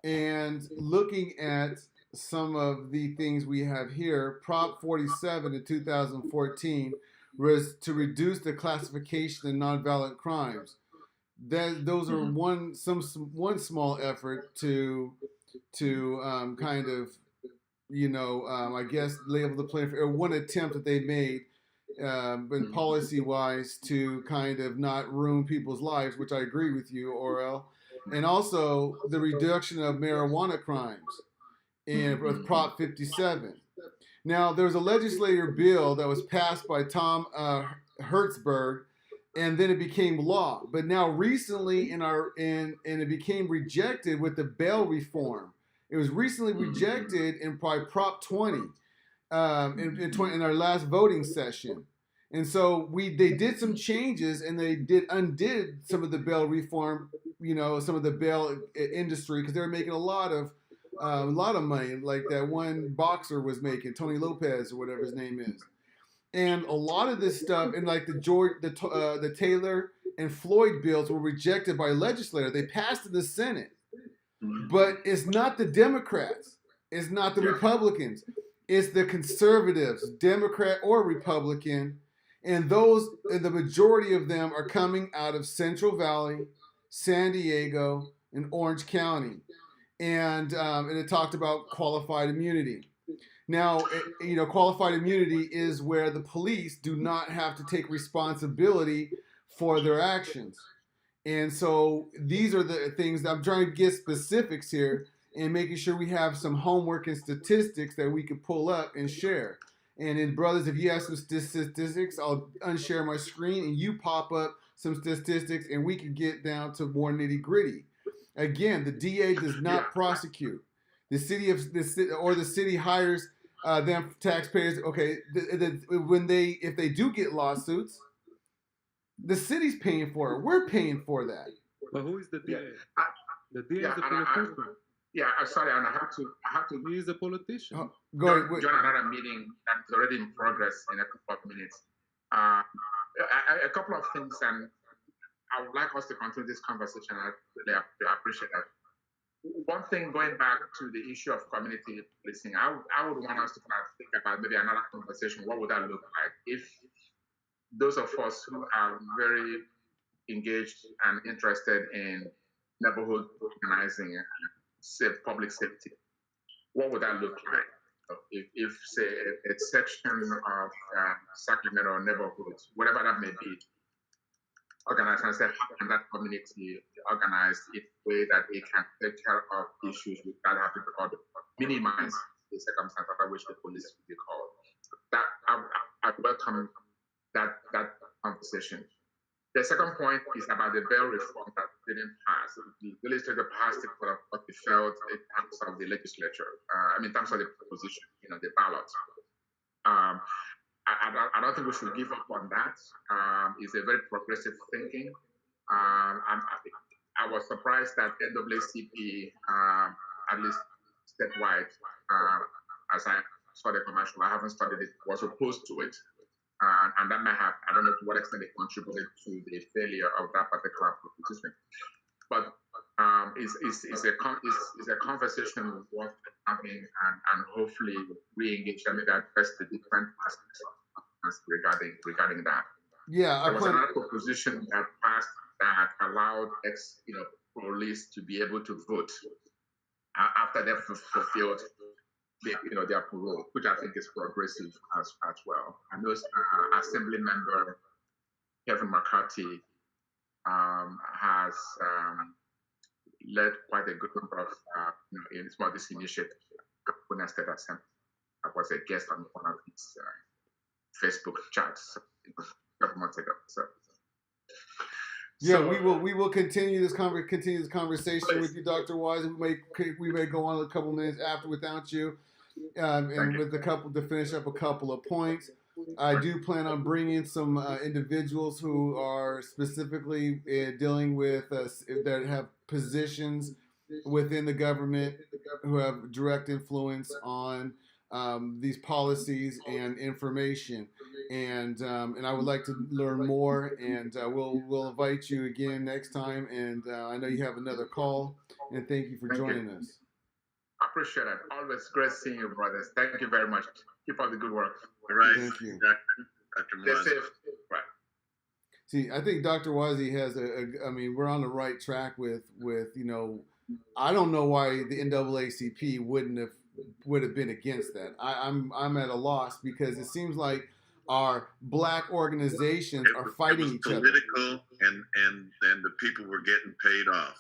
And looking at some of the things we have here, Prop 47 in 2014 was to reduce the classification of nonviolent crimes. Those are one small effort to kind of I guess label the playing field, or one attempt that they made, and policy-wise to kind of not ruin people's lives, which I agree with you, Orel. And also the reduction of marijuana crimes with Prop 57. Now, there was a legislative bill that was passed by Tom Hertzberg, and then it became law. But now recently and it became rejected with the bail reform. It was recently rejected in Prop 20 in our last voting session. And so they did some changes, and they undid some of the bail reform, some of the bail industry, because they were making a lot of money, like that one boxer was making, Tony Lopez or whatever his name is. And a lot of this stuff, and like the Taylor and Floyd bills were rejected by legislators. They passed in the Senate, but it's not the Democrats, it's not the Republicans, it's the conservatives, Democrat or Republican. And the majority of them are coming out of Central Valley, San Diego, and Orange County. And it talked about qualified immunity. Now, qualified immunity is where the police do not have to take responsibility for their actions. And so these are the things that I'm trying to get specifics here and making sure we have some homework and statistics that we can pull up and share. And then, brothers, if you have some statistics, I'll unshare my screen and you pop up some statistics and we can get down to more nitty gritty. Again, the DA does not prosecute. The city hires them taxpayers. Okay, if they do get lawsuits, the city's paying for it. We're paying for that. But who is the DA? Yeah. The DA is a politician. Sorry, and I have to. He is a politician. Go ahead. Join another meeting that's already in progress in a couple of minutes. A couple of things, and I would like us to continue this conversation. I really appreciate that. One thing, going back to the issue of community policing, I would want us to kind of think about maybe another conversation. What would that look like if those of us who are very engaged and interested in neighborhood organizing and public safety, what would that look like? If say, a section of Sacramento or neighborhoods, whatever that may be, organized and say, how can that community organize in a way that it can take care of issues without having to minimize the circumstances under which the police will be called? That I welcome that conversation. The second point is about the bail reform that didn't pass. The legislature passed it for what we felt in terms of the legislature. In terms of the proposition, the ballot. I don't think we should give up on that. It's a very progressive thinking. I was surprised that NAACP, at least statewide, as I saw the commercial, I haven't studied it, was opposed to it. And that may have, I don't know to what extent it contributed to the failure of that particular proposition. But it's a conversation worth having and hopefully re-engage and maybe address the different aspects regarding that. Yeah, there was another proposition that passed that allowed police to be able to vote after they've fulfilled their parole, which I think is progressive as well. And those Assembly member Kevin McCarthy has led quite a good number of in some of this initiative. California State Assembly. I was a guest on one of his Facebook chats a couple months ago. We will continue this conversation with you, Dr. Wise. We may go on a couple minutes after without you, and with to finish up a couple of points. I do plan on bringing some individuals who are specifically dealing with that have positions within the government who have direct influence on these policies and information. And I would like to learn more, and we'll invite you again next time. And I know you have another call, and thank you for joining us. I appreciate it. Always great seeing you, brothers. Thank you very much. Keep up the good work. All right. Thank you. Dr. Stay safe. Right. See, I think Dr. Wazee has we're on the right track with I don't know why the NAACP would have been against that. I'm at a loss because it seems like our black organizations are fighting each other. Political, and the people were getting paid off.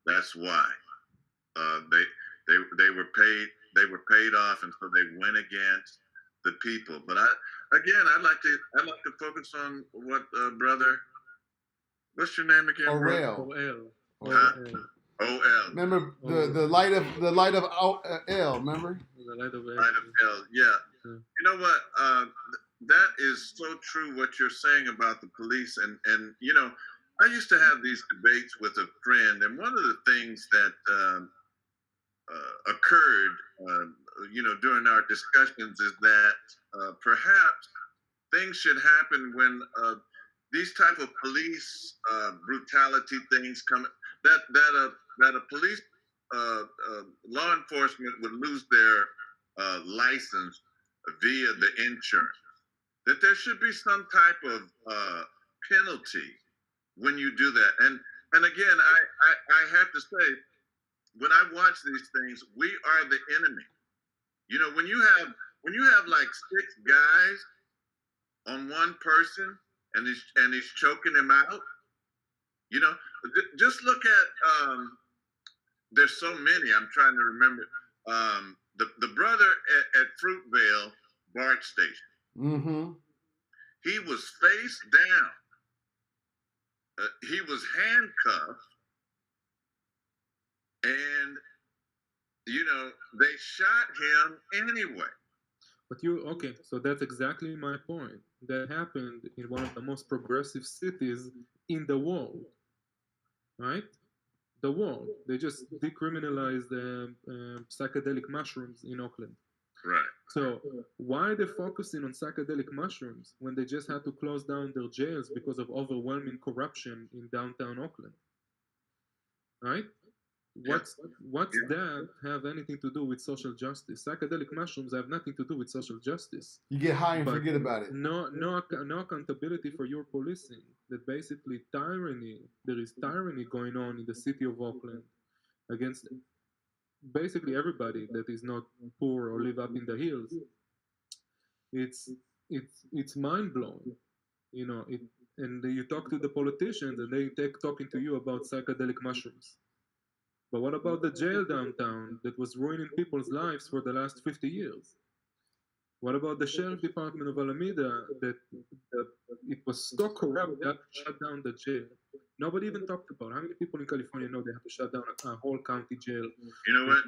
That's why they were paid off, and so they went against the people. But I'd like to focus on what brother. What's your name again? Orel. OL. Remember the light of L. Remember the light of L. Light of L. Yeah. You know what? That is so true. What you're saying about the police, and I used to have these debates with a friend, and one of the things that occurred, during our discussions is that perhaps things should happen when these type of police brutality things come. That a police law enforcement would lose their license via the insurance. That there should be some type of penalty when you do that. And again, I have to say, when I watch these things, we are the enemy. You know, when you have like 6 guys on one person and he's choking him out, you know, just look at there's so many. I'm trying to remember. The brother at Fruitvale BART station. Mm-hmm. He was face down. He was handcuffed, and you know they shot him anyway. But okay, so that's exactly my point. That happened in one of the most progressive cities in the world, right? The world. They just decriminalized psychedelic mushrooms in Oakland. Right. So why are they focusing on psychedelic mushrooms when they just had to close down their jails because of overwhelming corruption in downtown Oakland? Right? What's that have anything to do with social justice? Psychedelic mushrooms have nothing to do with social justice. You get high and But forget about it. no accountability for your policing. That basically tyranny. There is tyranny going on in the city of Oakland against basically everybody that is not poor or live up in the hills. It's mind blowing, you know. And you talk to the politicians and they take talking to you about psychedelic mushrooms. But what about the jail downtown that was ruining people's lives for the last 50 years? What about the sheriff department of Alameda that it was so corrupt they had to shut down the jail? Nobody even talked about how many people in California know they have to shut down a whole county jail. You know what?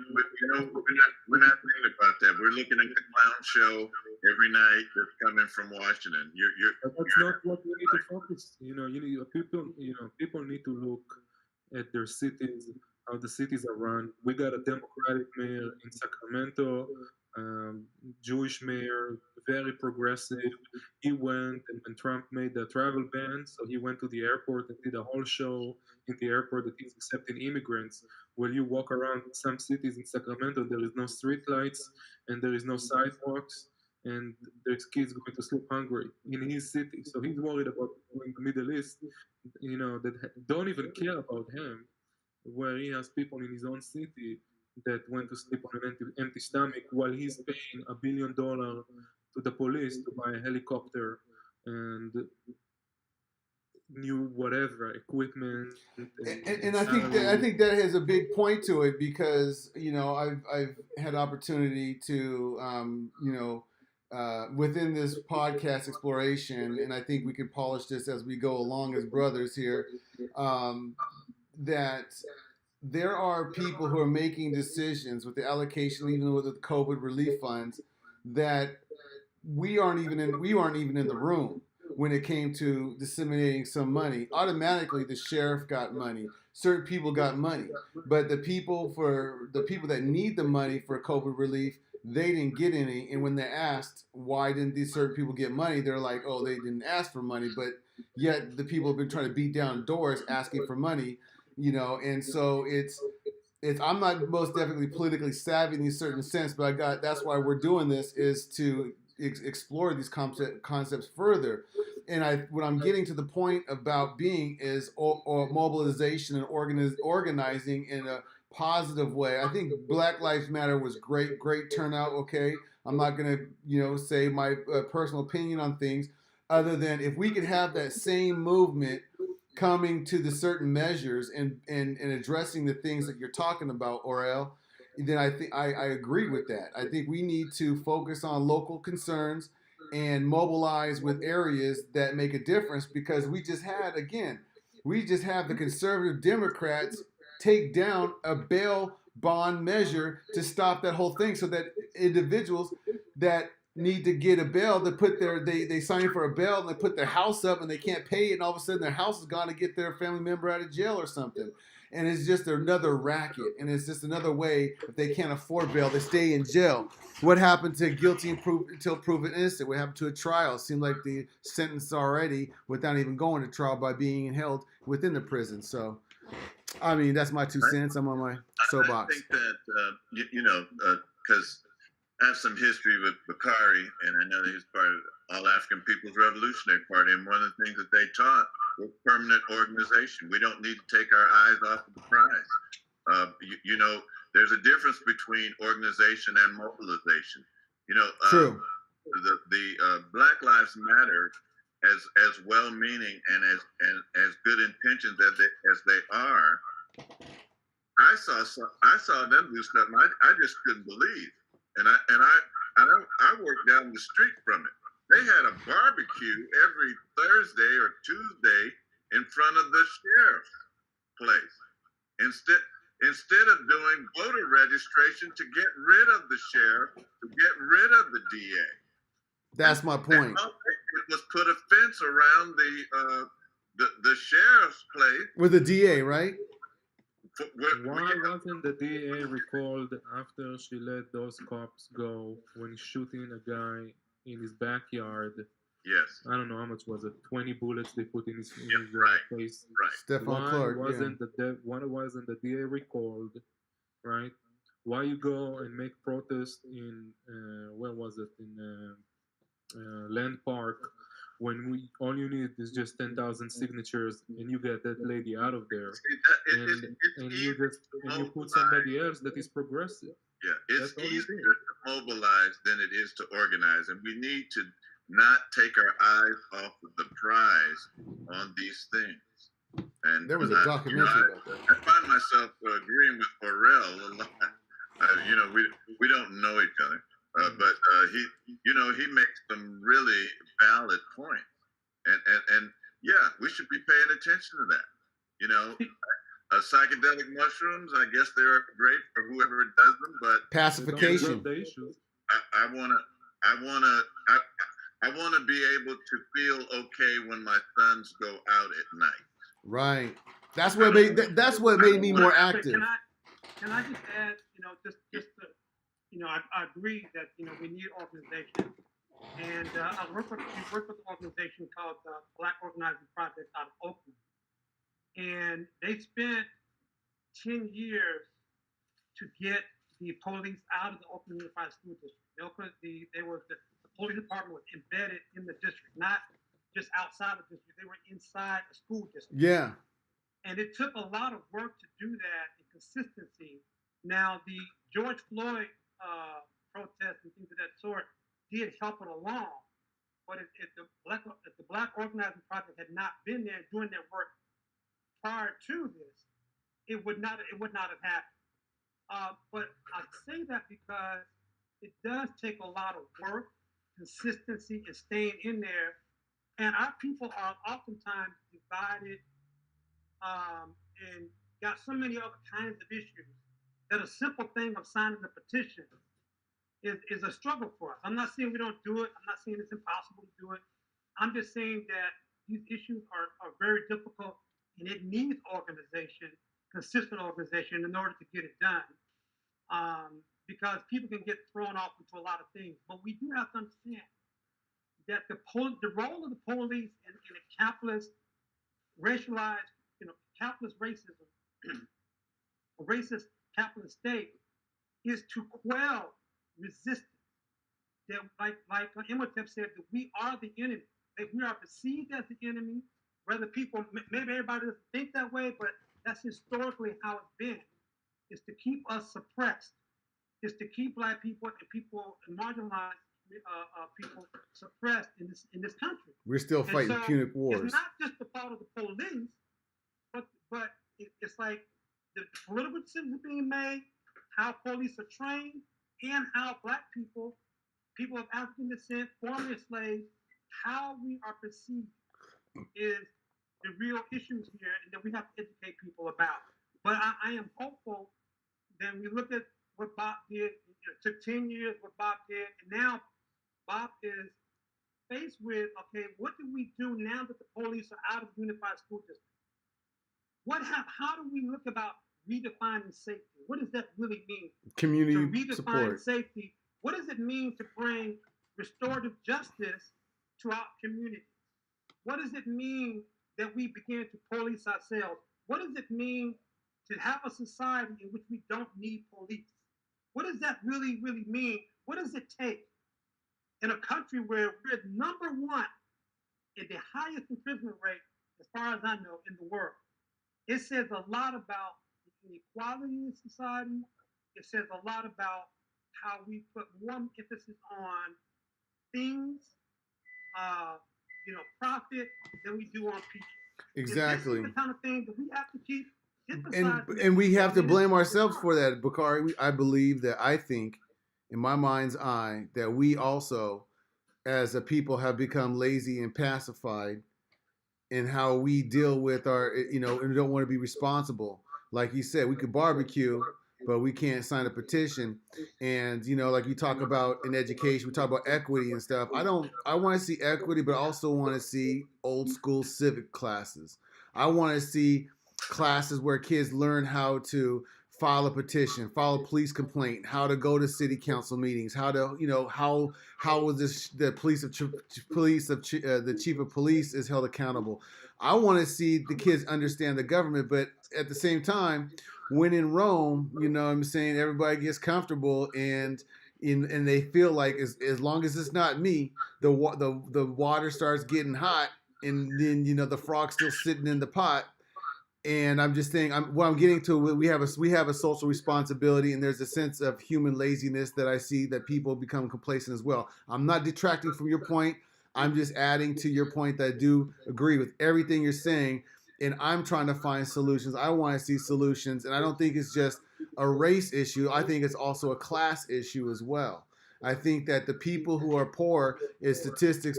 We're not thinking about that. We're looking at the clown show every night that's coming from Washington. That's not what we need to focus. You know, people need to look at their cities, how the cities are run. We got a Democratic mayor in Sacramento, Jewish mayor, very progressive. He went, and when Trump made the travel ban, so he went to the airport and did a whole show in the airport that he's accepting immigrants. When you walk around some cities in Sacramento, there is no street lights and there is no sidewalks, and there's kids going to sleep hungry in his city. So he's worried about people in the Middle East, you know, that don't even care about him, where he has people in his own city that went to sleep on an empty stomach while he's paying $1 billion to the police to buy a helicopter and new whatever equipment. And I think that has a big point to it because you know I've had opportunity to you know within this podcast exploration, and I think we can polish this as we go along as brothers here. That there are people who are making decisions with the allocation, even with the COVID relief funds, that we aren't even in the room when it came to disseminating some money. Automatically, the sheriff got money. Certain people got money, but the people that need the money for COVID relief, they didn't get any. And when they asked why didn't these certain people get money, they're like, oh, they didn't ask for money. But yet the people have been trying to beat down doors asking for money, you know. And so it's I'm not most definitely politically savvy in these certain sense, but that's why we're doing this, is to explore these concepts further. And what I'm getting to the point about being is or mobilization and organizing in a positive way. I think Black Lives Matter was great turnout. Okay, I'm not gonna say my personal opinion on things, other than if we could have that same movement coming to the certain measures and addressing the things that you're talking about, Orel, then I think I agree with that. I think we need to focus on local concerns and mobilize with areas that make a difference, because we just have the conservative Democrats take down a bail bond measure to stop that whole thing, so that individuals that need to get a bail, they sign for a bail and they put their house up and they can't pay it, and all of a sudden their house is gone to get their family member out of jail or something. And it's just another racket, and it's just another way, if they can't afford bail, they stay in jail. What happened to guilty until proven innocent? What happened to a trial? It seemed like the sentence already without even going to trial by being held within the prison. So, I mean, that's my 2 cents. I'm on my soapbox. I think that, because I have some history with Bakari, and I know that he's part of All African People's Revolutionary Party, and one of the things that they taught was permanent organization. We don't need to take our eyes off of the prize. there's a difference between organization and mobilization. You know, True. The Black Lives Matter, as well-meaning and as good intentions as they are, I saw them do something I just couldn't believe, and I worked down the street from it. They had a barbecue every Thursday or Tuesday in front of the sheriff's place. Instead of doing voter registration to get rid of the sheriff, to get rid of the DA. That's my point. It was put a fence around the sheriff's place with the DA, right? Why wasn't the DA recalled after she let those cops go when shooting a guy in his backyard? Yes. I don't know how much was it. 20 bullets they put in his face. Right. Stephon Clark. Why wasn't the DA recalled? Right. Why you go and make protest in where was it, in Land Park, when all you need is just 10,000 signatures and you get that lady out of there, and you put somebody else that is progressive. Yeah, it's easier to mobilize than it is to organize, and we need to not take our eyes off of the prize on these things. And there was a documentary about that. I find myself agreeing with Orel a lot. We don't know each other. But he makes some really valid points, and yeah, we should be paying attention to that. Psychedelic mushrooms, I guess they're great for whoever does them, but pacification. I want to be able to feel okay when my sons go out at night. Right. That's what made me more active. Can I just add, just I agree that we need organization, and we work with an organization called the Black Organizing Project out of Oakland, and they spent 10 years to get the police out of the Oakland Unified School District. The police department was embedded in the district, not just outside the district. They were inside the school district. Yeah. And it took a lot of work to do that and consistency. Now, the George Floyd protests and things of that sort did help it along, but if the Black Organizing Project had not been there doing their work prior to this, it would not have happened. But I say that because it does take a lot of work, consistency, and staying in there. And our people are oftentimes divided and got so many other kinds of issues that a simple thing of signing the petition is a struggle for us. I'm not saying we don't do it. I'm not saying it's impossible to do it. I'm just saying that these issues are very difficult, and it needs organization, consistent organization, in order to get it done. Because people can get thrown off into a lot of things. But we do have to understand that the role of the police in a capitalist, racialized, capitalist racism, a racist capitalist state, is to quell resistance. That, like Imhotep said, that we are the enemy. That we are perceived as the enemy. Whether people, maybe everybody doesn't think that way, but that's historically how it's been. Is to keep us suppressed. Is to keep Black people and marginalized people suppressed in this country. We're still fighting Punic Wars. It's not just the fault of the police, but it's like the political decisions being made, how police are trained, and how Black people of African descent, former slaves, how we are perceived is the real issues here, and that we have to educate people about. But I am hopeful that we look at what Bob did. It took 10 years what Bob did, and now Bob is faced with, okay, what do we do now that the police are out of the Unified School District? How do we look about redefining safety? What does that really mean? Community to redefine support. Safety. What does it mean to bring restorative justice to our communities? What does it mean that we begin to police ourselves? What does it mean to have a society in which we don't need police? What does that really, really mean? What does it take in a country where we're number one in the highest imprisonment rate, as far as I know, in the world? It says a lot about the inequality in society. it says a lot about how we put more emphasis on things, profit than we do on people. Exactly. This is the kind of thing that we have to keep emphasizing. And we have to blame ourselves for that, Bakari. I think, in my mind's eye, that we also, as a people, have become lazy and pacified in how we deal with our, and we don't want to be responsible. Like you said, we could barbecue, but we can't sign a petition. And like you talk about in education, we talk about equity and stuff. I want to see equity, but I also want to see old school civic classes. I want to see classes where kids learn how to file a petition, file a police complaint, how to go to city council meetings, how to, how was this the the chief of police is held accountable. I want to see the kids understand the government, but at the same time, when in Rome, I'm saying, everybody gets comfortable and they feel like as long as it's not me, the water starts getting hot, and then the frog's still sitting in the pot. And I'm just saying, what I'm getting to, we have a social responsibility, and there's a sense of human laziness that I see, that people become complacent as well. I'm not detracting from your point. I'm just adding to your point that I do agree with everything you're saying, and I'm trying to find solutions. I want to see solutions, and I don't think it's just a race issue. I think it's also a class issue as well. I think that the people who are poor,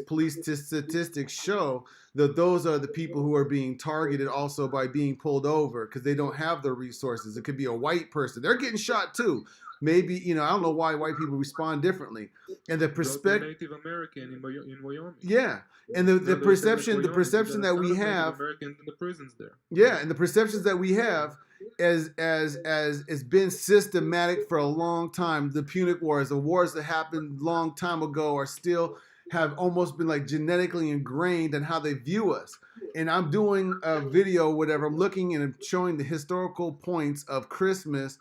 police statistics show that those are the people who are being targeted also by being pulled over because they don't have the resources. It could be a white person. They're getting shot too. Maybe, I don't know why white people respond differently. And the perspective, Native American in Wyoming. yeah, and the perception that we have, Americans in the prisons there. yeah, and the perceptions that we have as has been systematic for a long time. The Punic Wars, the wars that happened long time ago, are still have almost been like genetically ingrained in how they view us. And I'm doing a video, whatever. I'm looking and I'm showing the historical points of Christmas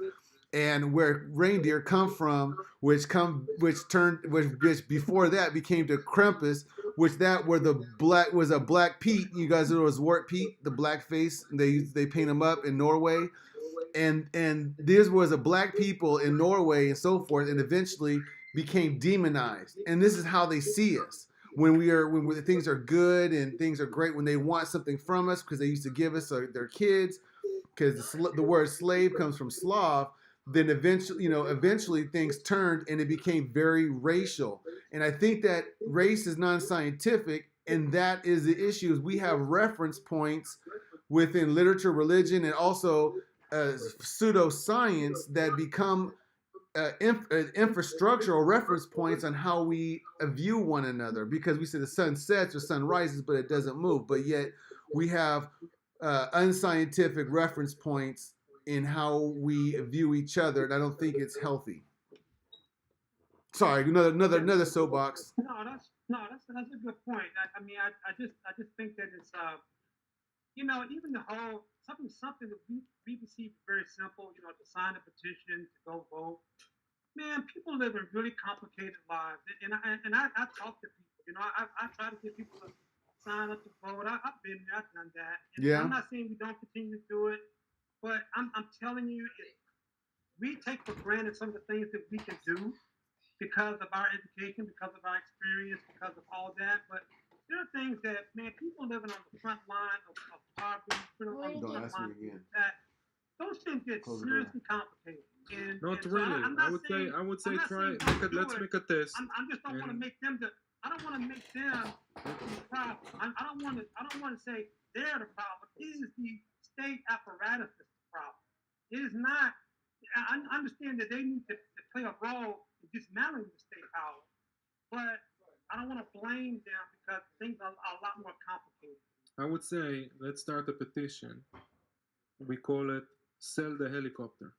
and where reindeer come from, which before that became the Krampus, which that where the black was a black Pete. You guys know it was Wart Pete, the black face. They paint him up in Norway, and this was a black people in Norway and so forth, and eventually became demonized. And this is how they see us when things are good and things are great, when they want something from us because they used to give us their kids, because the word slave comes from Slav. Then eventually things turned and it became very racial. And I think that race is non-scientific, and that is the issue. Is we have reference points within literature, religion, and also pseudoscience that become infrastructural reference points on how we view one another, because we say the sun sets or sun rises, but it doesn't move. But yet we have unscientific reference points in how we view each other, and I don't think it's healthy. Sorry, another soapbox. No, that's a good point. I just think that it's even the whole something that we perceive very simple. To sign a petition, to go vote. Man, people live in really complicated lives, and I talk to people. I try to get people to sign up to vote. I've been there, I've done that. And yeah. I'm not saying we don't continue to do it, but I'm telling you, we take for granted some of the things that we can do because of our education, because of our experience, because of all that. But there are things that, man, people living on the front line of poverty, on the front line of that, those things get seriously complicated. Not really. I would say try. Let's make a test. I just don't want to make them I don't want to make them the problem. I don't want to say they're the problem. It is the state apparatus that's the problem. It is not. I understand that they need to play a role in dismantling the state power, but I don't want to blame them because things are a lot more complicated. I would say let's start a petition. We call it "Sell the Helicopter."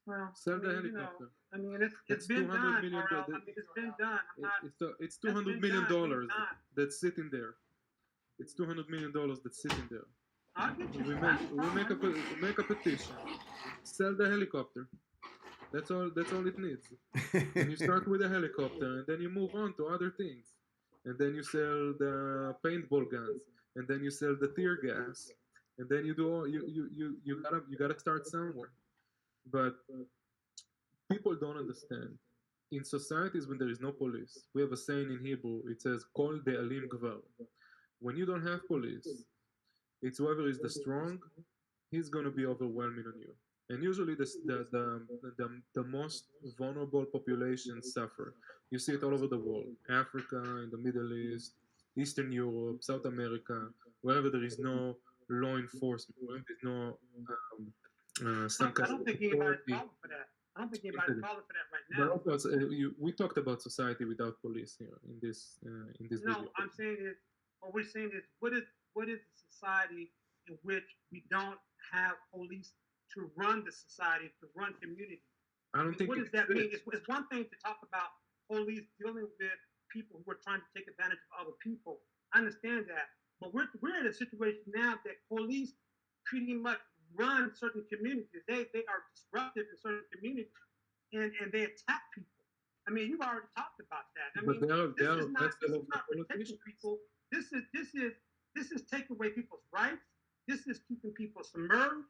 Well, sell the helicopter. It's been done. It's been done. It's $200 million that's sitting there. It's $200 million that's sitting there. We make a petition. Sell the helicopter. That's all it needs. And you start with a helicopter, and then you move on to other things. And then you sell the paintball guns, and then you sell the tear gas, and then you gotta start somewhere. But people don't understand. In societies when there is no police, we have a saying in Hebrew. It says, "Kol de'alim gvar." When you don't have police, it's whoever is the strong, he's going to be overwhelming on you. And usually the most vulnerable populations suffer. You see it all over the world: Africa, in the Middle East, Eastern Europe, South America, wherever there is no law enforcement, wherever there's no some I kind don't of think anybody's authority. calling for that. I don't think anybody's calling for that right But now. also, we talked about society without police here in this video. No, I'm saying is, what we're saying is, what is the society in which we don't have police to run the society, to run community? I I don't mean, think what it does that mean? exists. It's one thing to talk about police dealing with people who are trying to take advantage of other people. I understand that, but we're in a situation now that police pretty much run certain communities. They are disruptive in certain communities, and they attack people. I mean, you've already talked about that. I But mean, that's the this law is of the not protecting politicians. people. This is taking away people's rights. This is keeping people submerged.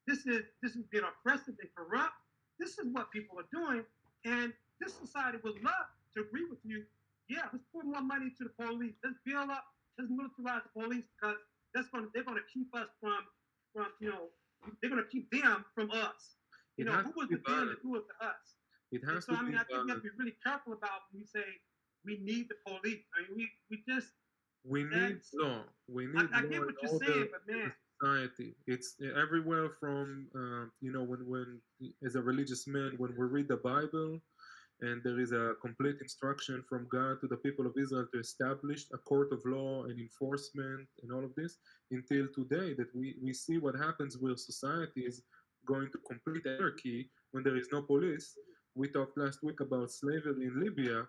This is being oppressive and corrupt. This is what people are doing, and this society would love to agree with you. Yeah, let's put more money to the police. Let's build up. Let's militarize the police because they're gonna keep us from they're gonna keep them from us. It has Who to was be the them and balanced. who was the us? It And has so to I mean, be I think we have to balanced. be really careful about when we say we need the police. I mean, we just We need that's law. We I, need I law get in what you're order saying, but in man, a society. It's everywhere from when as a religious man, when we read the Bible, and there is a complete instruction from God to the people of Israel to establish a court of law and enforcement and all of this, until today that we see what happens where society is going to complete anarchy when there is no police. We talked last week about slavery in Libya.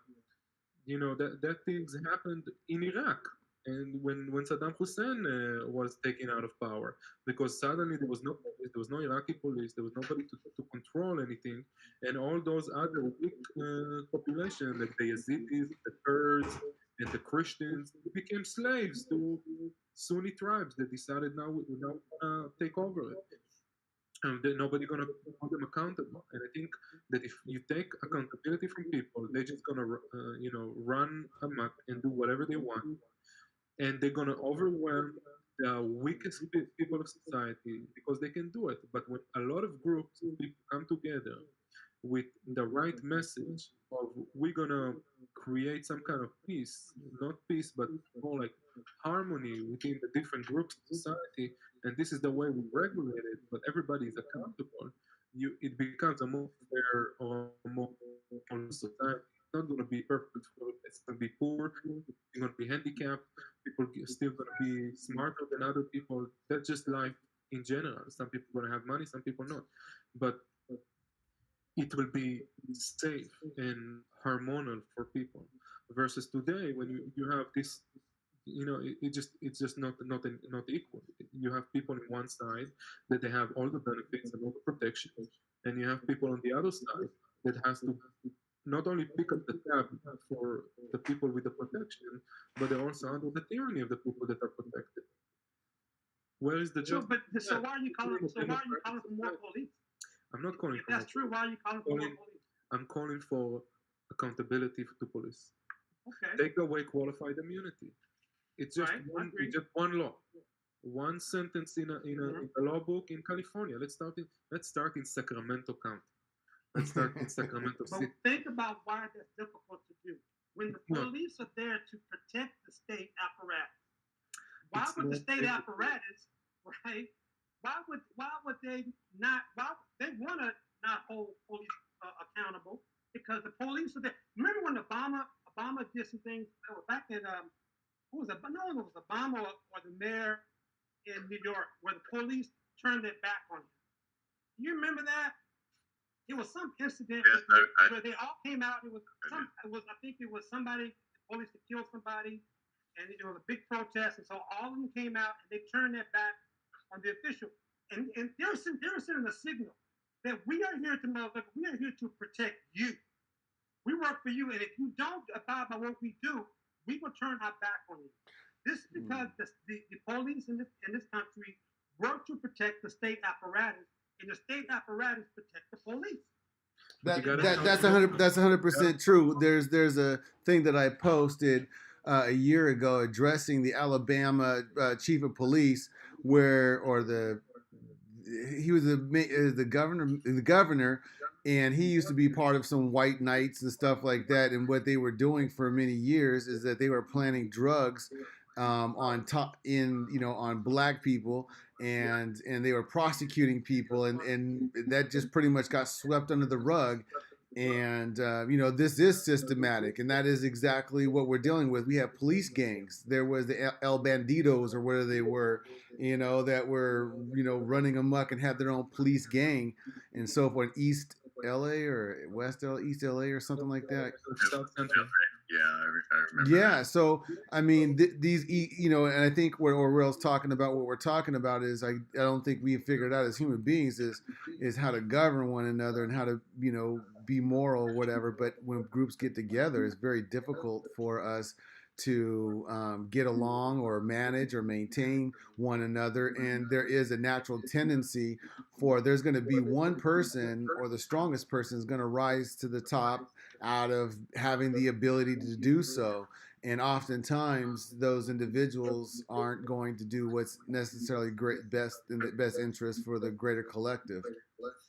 That things happened in Iraq, and when Saddam Hussein was taken out of power, because suddenly there was no police, there was no Iraqi police, there was nobody to control anything, and all those other weak population, like the Yazidis, the Kurds, and the Christians, became slaves to Sunni tribes that decided now we now want to take over it. And nobody gonna hold them accountable. And I think that if you take accountability from people, they're just gonna run amok and do whatever they want, and they're gonna overwhelm the weakest people of society because they can do it. But when a lot of groups of people come together with the right message of we're gonna create some kind of peace, not peace, but more like harmony within the different groups of society, and this is the way we regulate it, but everybody is accountable. It becomes a more fair or a more society. It's not going to be perfect for everybody. It's going to be poor, it's going to be handicapped, people still going to be smarter than other people. That's just life in general. Some people are going to have money, some people not. But it will be safe and hormonal for people versus today when you have this it's just not equal. You have people on one side that they have all the benefits and all the protections, and you have people on the other side that has to not only pick up the tab for the people with the protection, but they're also under the tyranny of the people that are protected. Where is the so justice but in so that? why are you calling? We're in a So why are you democratic calling for more society. police? I'm not calling If for that's more true, police. why are you calling for more police? I'm calling for accountability to police. Okay, Take away qualified immunity. It's just right, I one. agree. It's just one law, one sentence in a law book in California. Let's start in Sacramento County. Let's start in Sacramento But City. think about why that's difficult to do. When the It's not. police are there to protect the state apparatus, why It's would the not. state apparatus, right? Why would they not? Why they want to not hold police accountable because the police are there. Remember when Obama did some things back in who was it? No, it was Obama or the mayor in New York where the police turned their back on him. You remember that? It was some incident Yes, where they all came out. I think it was somebody, the police had killed somebody, and it was a big protest, and so all of them came out and they turned their back on the official, and they were sending a signal that we are here to protect you. We work for you, and if you don't abide by what we do, we will turn our back on you. This is because the police in this country work to protect the state apparatus, and the state apparatus protect the police. That's 100% true. There's a thing that I posted a year ago addressing the Alabama chief of police, where or the he was the governor, and he used to be part of some white knights and stuff like that. And what they were doing for many years is that they were planting drugs on top in on black people, and they were prosecuting people, and that just pretty much got swept under the rug. And this is systematic, and that is exactly what we're dealing with. We have police gangs. There was the El Bandidos, or whatever they were, that were running amok and had their own police gang and so forth. East LA or East LA or something like that. South Central. Yeah, I remember. Yeah, that. so I mean, these, and I think what Orwell's talking about, what we're talking about is I don't think we've figured out as human beings is how to govern one another and how to be moral or whatever. But when groups get together, it's very difficult for us to get along or manage or maintain one another. And there is a natural tendency for there's going to be one person, or the strongest person is going to rise to the top out of having the ability to do so. And oftentimes those individuals aren't going to do what's necessarily best in the best interest for the greater collective.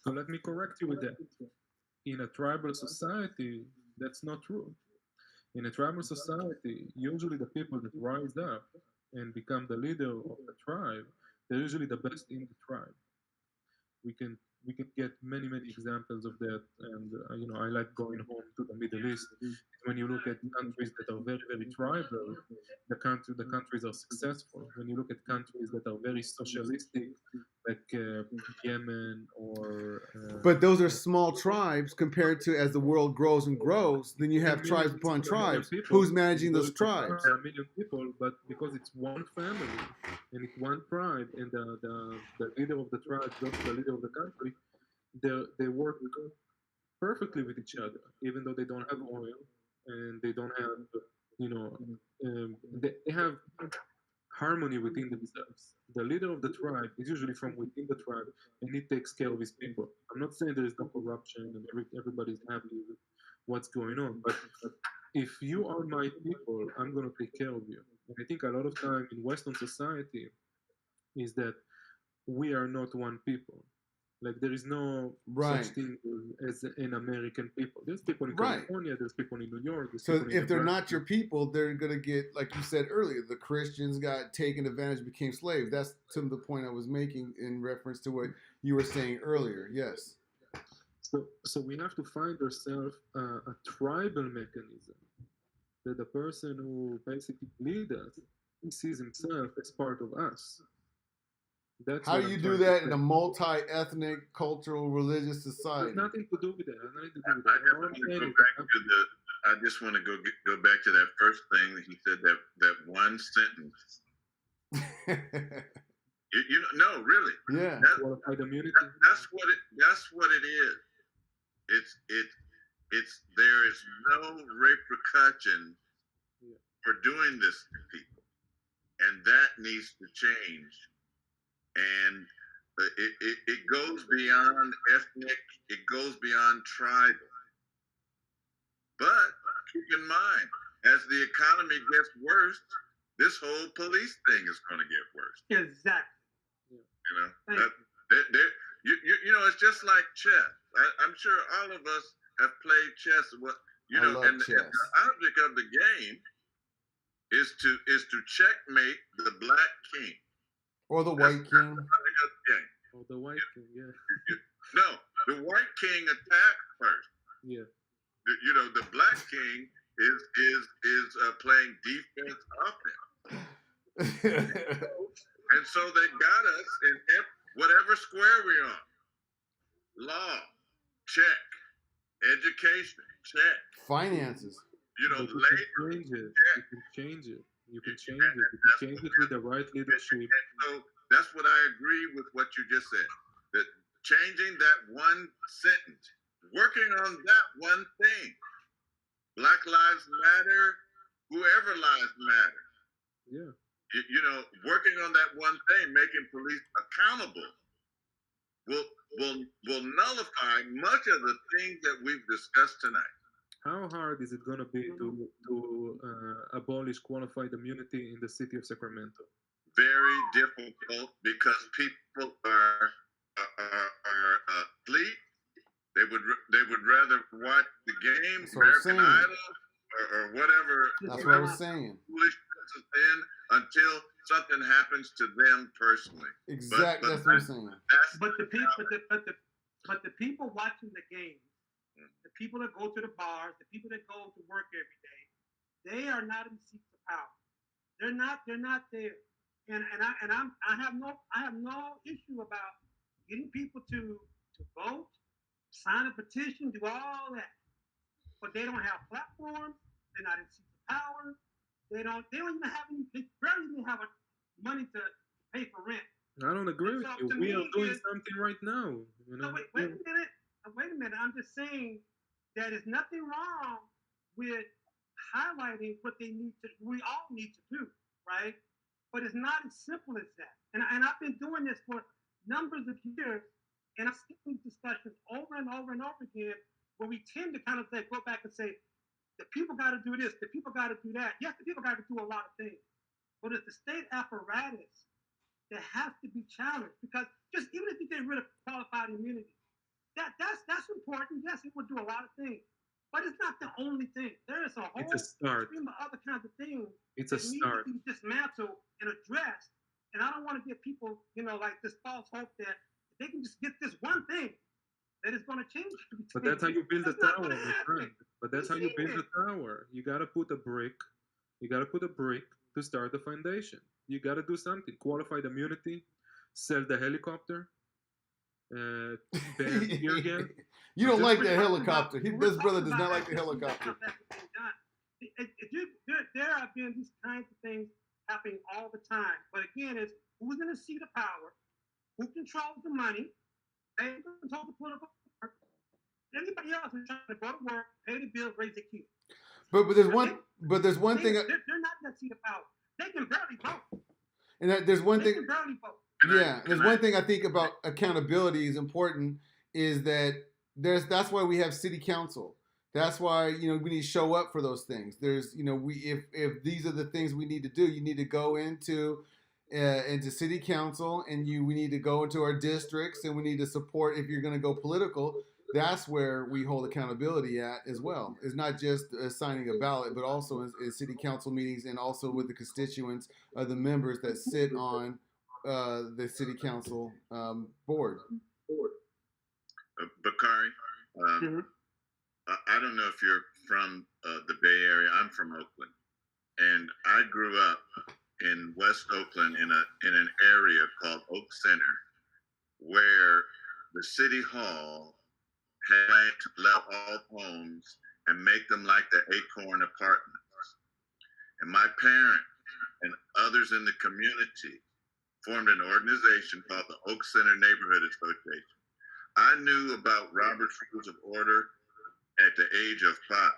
So let me correct you with that. In a tribal society, that's not true. In a tribal society, usually the people that rise up and become the leader of the tribe, they're usually the best in the tribe. We can get many examples of that, and I like going home to the Middle East. When you look at countries that are very tribal, the countries are successful. When you look at countries that are very socialistic, like Yemen or but those are small tribes compared to, as the world grows and grows, then you have tribes upon tribes. Who's managing those tribes? A million people, but because it's one family and it's one tribe, and the leader of the tribe goes to the leader of the country, they work perfectly with each other, even though they don't have oil and they don't have, they have harmony within themselves. The leader of the tribe is usually from within the tribe, and he takes care of his people. I'm not saying there is no corruption and everybody's happy with what's going on, but if you are my people, I'm going to take care of you. And I think a lot of time in Western society is that we are not one people. Like there is no such thing as an American people. There's people in California, there's people in New York. So if they're not your people, they're going to get, like you said earlier, the Christians got taken advantage, became slaves. That's to the point I was making in reference to what you were saying earlier. Yes. So we have to find ourselves a tribal mechanism that the person who basically leads us, he sees himself as part of us. How do you do that in a multi-ethnic, cultural, religious society? Nothing to do with that. I just want to go back to that first thing that he said, that one sentence. No, really. Yeah. That's what it is. It's there is no repercussion for doing this to people, and that needs to change. And it goes beyond ethnic, it goes beyond tribal. But keep in mind, as the economy gets worse, this whole police thing is going to get worse. Exactly. It's just like chess. I'm sure all of us have played chess. And the object of the game is to checkmate the black king. Or the white king. Or the white king, yeah. No, the white king attacks first. Yeah. The black king is playing defense offense. And so they got us in whatever square we're on. Law, check. Education, check. Finances. Labor. You can change it. You can change it with the right leadership. And so that's what I agree with what you just said. That changing that one sentence, working on that one thing. Black lives matter, whoever lives matter. Yeah. Working on that one thing, making police accountable, will will nullify much of the things that we've discussed tonight. How hard is it going to be to abolish qualified immunity in the city of Sacramento? Very difficult because people are asleep. They would rather watch the game, American Idol, or whatever. That's what I was saying. Foolishness is in until something happens to them personally. Exactly, that's what I'm saying. But the people watching the games, the people that go to the bars, the people that go to work every day, they are not in seats of power. They're not there. And I have no issue about getting people to vote, sign a petition, do all that. But they don't have platforms. They're not in seats of power. They don't even have any. They barely even have money to pay for rent. I don't agree with you. We are doing something right now. You know? No, wait a minute. Wait a minute. I'm just saying that there's nothing wrong with highlighting what they need to. We all need to do, right? But it's not as simple as that. And I've been doing this for numbers of years, and I've seen these discussions over and over and over again, where we tend to kind of go back and say, the people got to do this, the people got to do that. Yes, the people got to do a lot of things, but it's the state apparatus that has to be challenged, because just even if you get rid of qualified immunity, that's important. Yes, it would do a lot of things, but it's not the only thing. There is a whole stream of other kinds of things that need to be dismantled and addressed. And I don't want to give people, like this false hope that they can just get this one thing that is going to change. But that's how you build a tower, my friend. But that's how you build a tower. You got to put a brick. You got to put a brick to start the foundation. You got to do something. Qualified immunity, sell the helicopter, ban here again. You don't like the helicopter. This brother does not like the helicopter. There have been these kinds of things happening all the time. But again, it's who's in a seat of power, who controls the money, they control the political power. Anybody else is trying to go to work, pay the bills, raise the kids. But there's one thing. They're not in that seat of power. They can barely vote. And there's one thing. They can barely vote. There's one thing I think about accountability is important, is that that's why we have city council. That's why we need to show up for those things. There's if these are the things we need to do, you need to go into city council, and we need to go into our districts, and we need to support. If you're going to go political, that's where we hold accountability at as well. It's not just signing a ballot, but also in city council meetings, and also with the constituents, the members that sit on the city council board. Bakari, I don't know if you're from the Bay Area. I'm from Oakland, and I grew up in West Oakland in an area called Oak Center, where the city hall had planned to let all homes and make them like the Acorn Apartments. And my parents and others in the community formed an organization called the Oak Center Neighborhood Association. I knew about Robert's Rules of Order at the age of 5.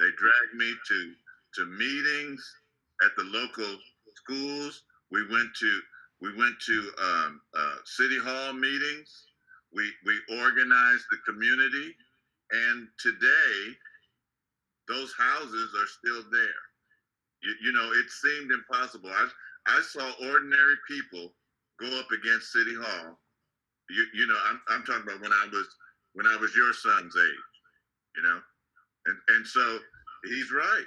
They dragged me to meetings at the local schools. We went to city hall meetings. We organized the community, and today those houses are still there. It seemed impossible. I saw ordinary people go up against City Hall. I'm talking about when I was your son's age. And so he's right.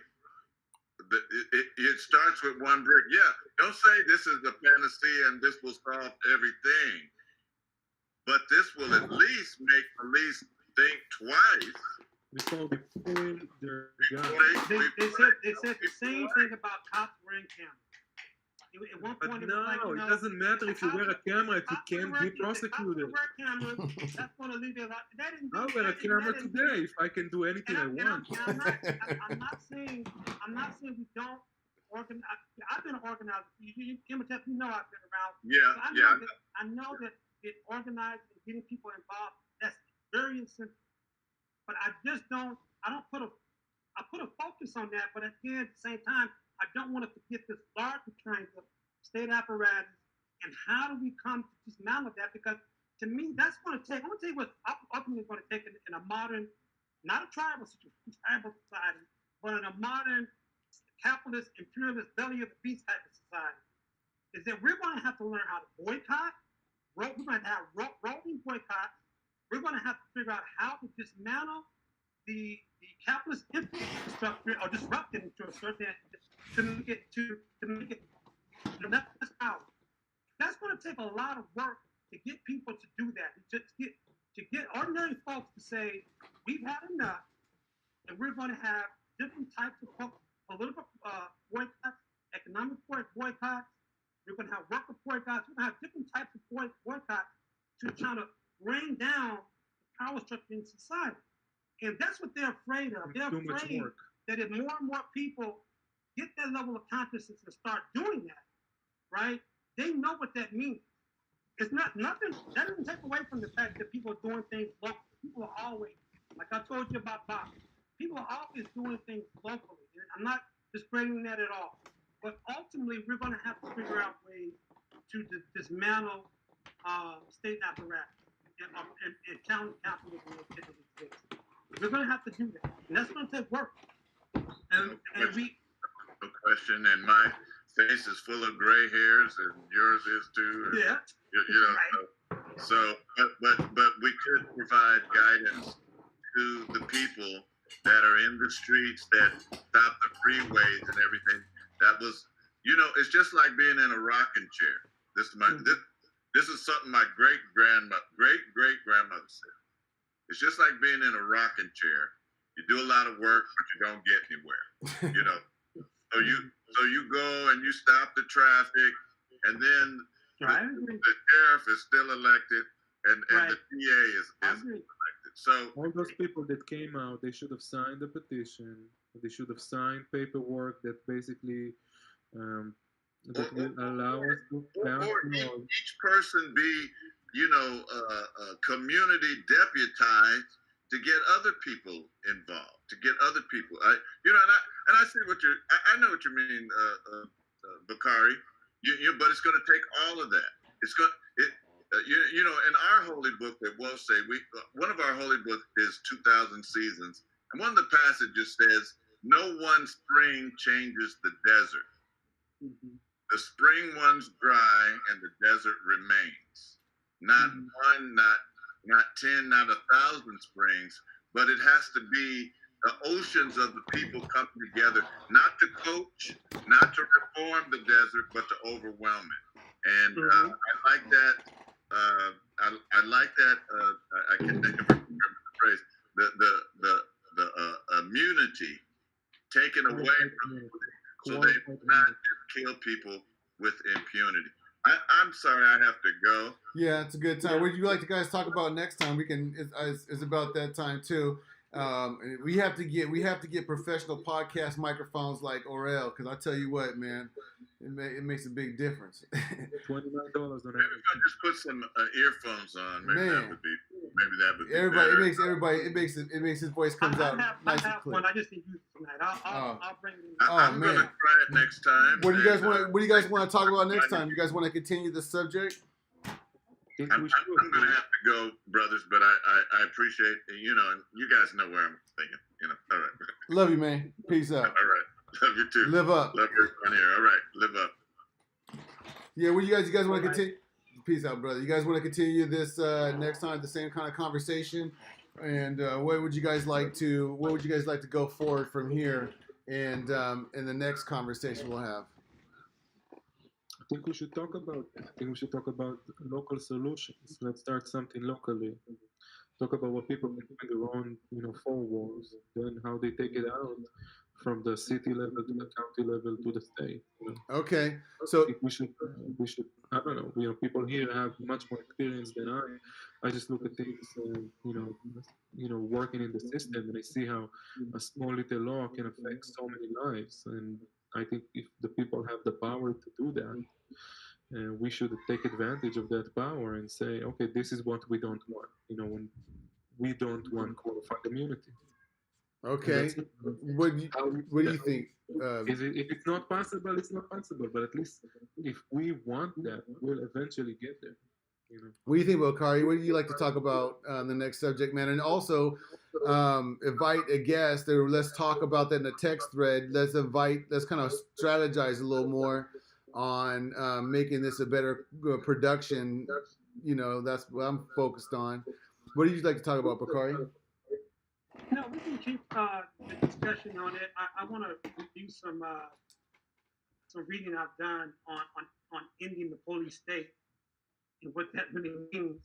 It starts with one brick. Yeah, don't say this is the panacea and this will solve everything, but this will at least make police think twice. Before they pull their gun. They said the same thing about cops wearing cameras. At one point, it doesn't matter if you wear a camera if you can't be prosecuted. That's going to leave it. I'll wear a camera today if I can do anything I want. I'm not saying we don't organize. I've been organized. You I've been around. Yeah, I know that organizing and getting people involved, that's very essential. But I put a focus on that, but again, at the same time, I don't want to forget this larger kind of state apparatus, and how do we come to dismantle that? Because to me, that's going to take. I'm going to tell you what ultimately going to take in a modern, not a tribal society, but in a modern capitalist, imperialist, belly of the beast type of society, is that we're going to have to learn how to boycott. We're going to have rolling boycotts. We're going to have to figure out how to dismantle the capitalist infrastructure or disrupt it into a certain to make it that's power. That's going to take a lot of work to get people to do that. To get ordinary folks to say we've had enough, and we're going to have different types of political boycotts, economic boycotts. We're going to have worker boycotts. We're going to have different types of boycotts to try to bring down the power structure in society. And that's what they're afraid of. They're afraid that if more and more people get that level of consciousness and start doing that, right, they know what that means. It's not nothing. That doesn't take away from the fact that people are doing things locally. People are always, like I told you about Bob, people are always doing things locally. I'm not discrediting that at all. But ultimately, we're going to have to figure out ways to dismantle state apparatus and challenge capitalism as it exists. We're going to have to do that. And that's going to take work. And we. No question. And my face is full of gray hairs, and yours is too. Yeah. You know, right. So, but we could provide guidance to the people that are in the streets that stop the freeways and everything. That was, you know, it's just like being in a rocking chair. This is my this is something my great grandmother said. It's just like being in a rocking chair. You do a lot of work, but you don't get anywhere. You know, so you go and you stop the traffic, and then the sheriff is still elected, and the DA is elected. So all those people that came out, they should have signed the petition. They should have signed paperwork that basically that will allow us to pass laws. Each person be, you know, community deputized to get other people involved, to get other people. You know, and I see what I know what you mean, Bakari. But it's going to take all of that. You know, in our holy book that we'll say, one of our holy books is 2,000 Seasons, and one of the passages says, "No one spring changes the desert. Mm-hmm. The spring runs dry, and the desert remains. Not one, not 10, not 1,000 springs, but it has to be the oceans of the people come together, not to coach, not to reform the desert, but to overwhelm it." And I like that. I like that. I can never remember the phrase. The immunity taken away from them, so they not just kill people with impunity. I'm sorry, I have to go. Yeah, it's a good time. What would you like to guys talk about next time? We can. It's about that time too. We have to get professional podcast microphones like Orel, because I tell you what, man, it makes a big difference. $29 on Maybe if I just put some earphones on, maybe that would be everybody. Better. It makes his voice comes out nice and clear. I just need you tonight. I'll bring it in. I'm gonna try it next time. What do you guys want to talk about next time? You guys want to continue the subject? I'm going to have to go, brothers, but I appreciate, you know, and you guys know where I'm thinking, you know. All right. Love you, man. Peace out. All right. Love you too. Live up. Love everyone here. All right. Live up. Yeah, what you guys want to continue? Peace out, brother. You guys want to continue this next time, the same kind of conversation? And what would you guys like to go forward from here and in the next conversation we'll have? I think we should talk about local solutions. Let's start something locally. Talk about what people can do in their own, you know, four walls. Then how they take it out from the city level to the county level to the state. You know? Okay, so we should. I don't know. You know, people here have much more experience than I. I just look at things, you know, working in the system, and I see how a small little law can affect so many lives. And I think if the people have the power to do that, we should take advantage of that power and say, okay, this is what we don't want. You know, when we don't want qualified immunity. Okay. What do you think? If it's not possible, it's not possible. But at least if we want that, we'll eventually get there. You know. What do you think, Bakari? What do you like to talk about the next subject, man? And also invite a guest, or let's talk about that in the text thread. Let's kind of strategize a little more on making this a better production. You know, that's what I'm focused on. What do you like to talk about, Bakari? No, we can keep the discussion on it. I want to do some reading I've done on ending the police state and what that really means.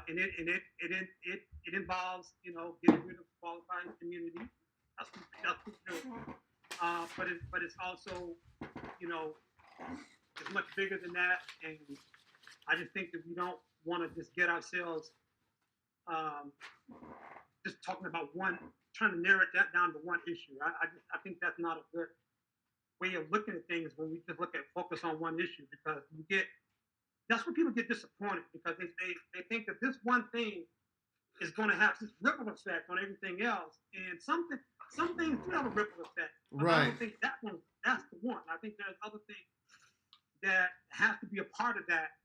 It involves, you know, getting rid of qualified immunity. That's true. But it's also, you know, it's much bigger than that. And I just think that we don't want to just get ourselves just talking about trying to narrow that down to one issue. I think that's not a good way of looking at things when we just focus on one issue, because that's where people get disappointed, because they think that this one thing is going to have this ripple effect on everything else, and some things do have a ripple effect. But right. I don't think that's the one. I think there's other things that have to be a part of that.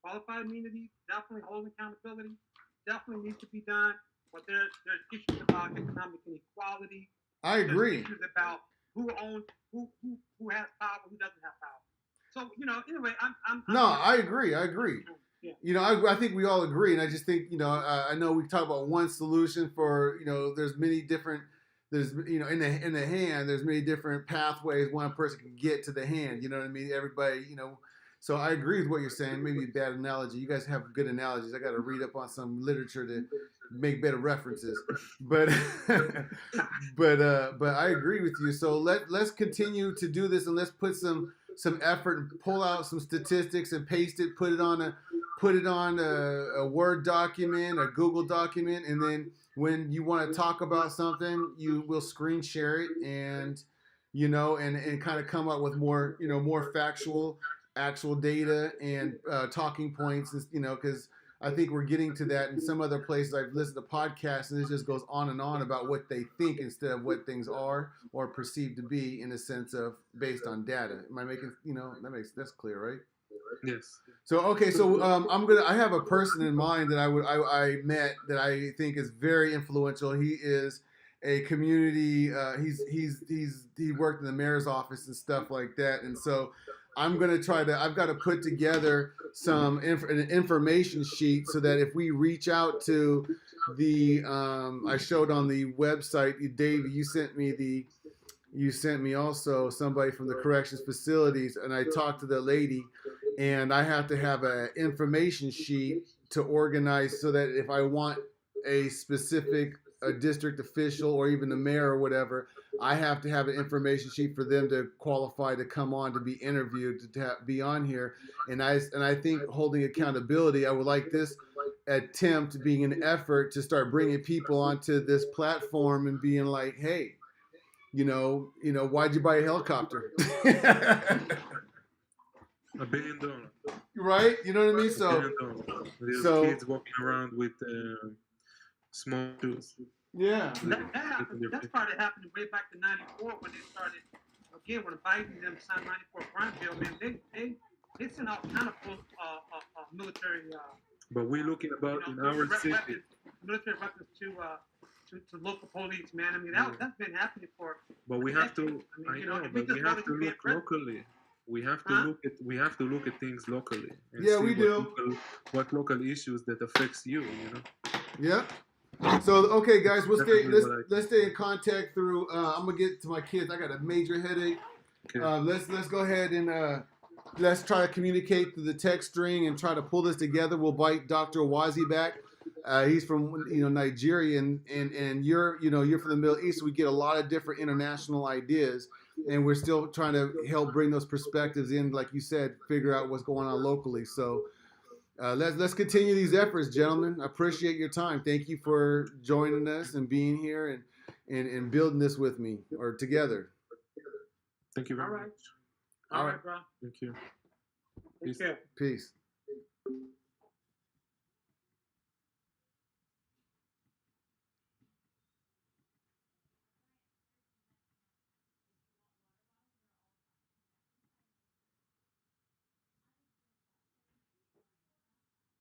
Qualified immunity, definitely holding accountability, definitely needs to be done. But there's issues about economic inequality. I agree. There's issues about who has power, who doesn't have power. So, you know, anyway, I agree. Yeah. You know, I think we all agree, and I just think, you know, I know we talk about one solution for, you know, there's many different, there's, you know, in the hand, there's many different pathways one person can get to the hand. You know what I mean? Everybody, you know. So I agree with what you're saying. Maybe a bad analogy. You guys have good analogies. I got to read up on some literature to make better references. But but I agree with you. So let's continue to do this, and let's put some effort and pull out some statistics and paste it, put it on a Word document, a Google document, and then when you want to talk about something, you will screen share it, and you know, and kind of come up with more, you know, more factual, actual data and talking points, you know, because I think we're getting to that in some other places. I've listened to podcasts, and it just goes on and on about what they think instead of what things are or perceived to be, in a sense of based on data. Am I making, you know, that's clear, right? Yes. So okay, so I have a person in mind that I met that I think is very influential. He is a community. He worked in the mayor's office and stuff like that, and so I've got to put together an information sheet so that if we reach out to the I showed on the website, Dave, you sent me also somebody from the corrections facilities, and I talked to the lady, and I have to have an information sheet to organize so that if I want a specific district official or even the mayor or whatever, I have to have an information sheet for them to qualify to come on to be interviewed, to be on here. And I think holding accountability, I would like this attempt being an effort to start bringing people onto this platform and being like, hey, you know, why'd you buy a helicopter? $1 billion. Right? You know what I mean? So kids walking around with small shoes. Yeah. That's probably happened way back in '94 when they started, again, when Biden and them signed '94 crime bill, man, they sent out kind of military. But we're looking about in our city. Military weapons to local police, man. I mean, that's been happening for. But we have to. We have to look locally. We have to look at things locally. And yeah, see we do. What local issues that affects you, you know. Yeah. So okay, guys, let's stay in contact through. I'm gonna get to my kids. I got a major headache. Okay. Let's go ahead and let's try to communicate through the text string and try to pull this together. We'll bite Dr. Owazi back. He's from Nigeria, and you're from the Middle East. So we get a lot of different international ideas, and we're still trying to help bring those perspectives in, like you said, figure out what's going on locally. So. Let's continue these efforts, gentlemen. I appreciate your time. Thank you for joining us and being here and building this with me or together. Thank you very much. All right, bro. Thank you. Take care. Peace.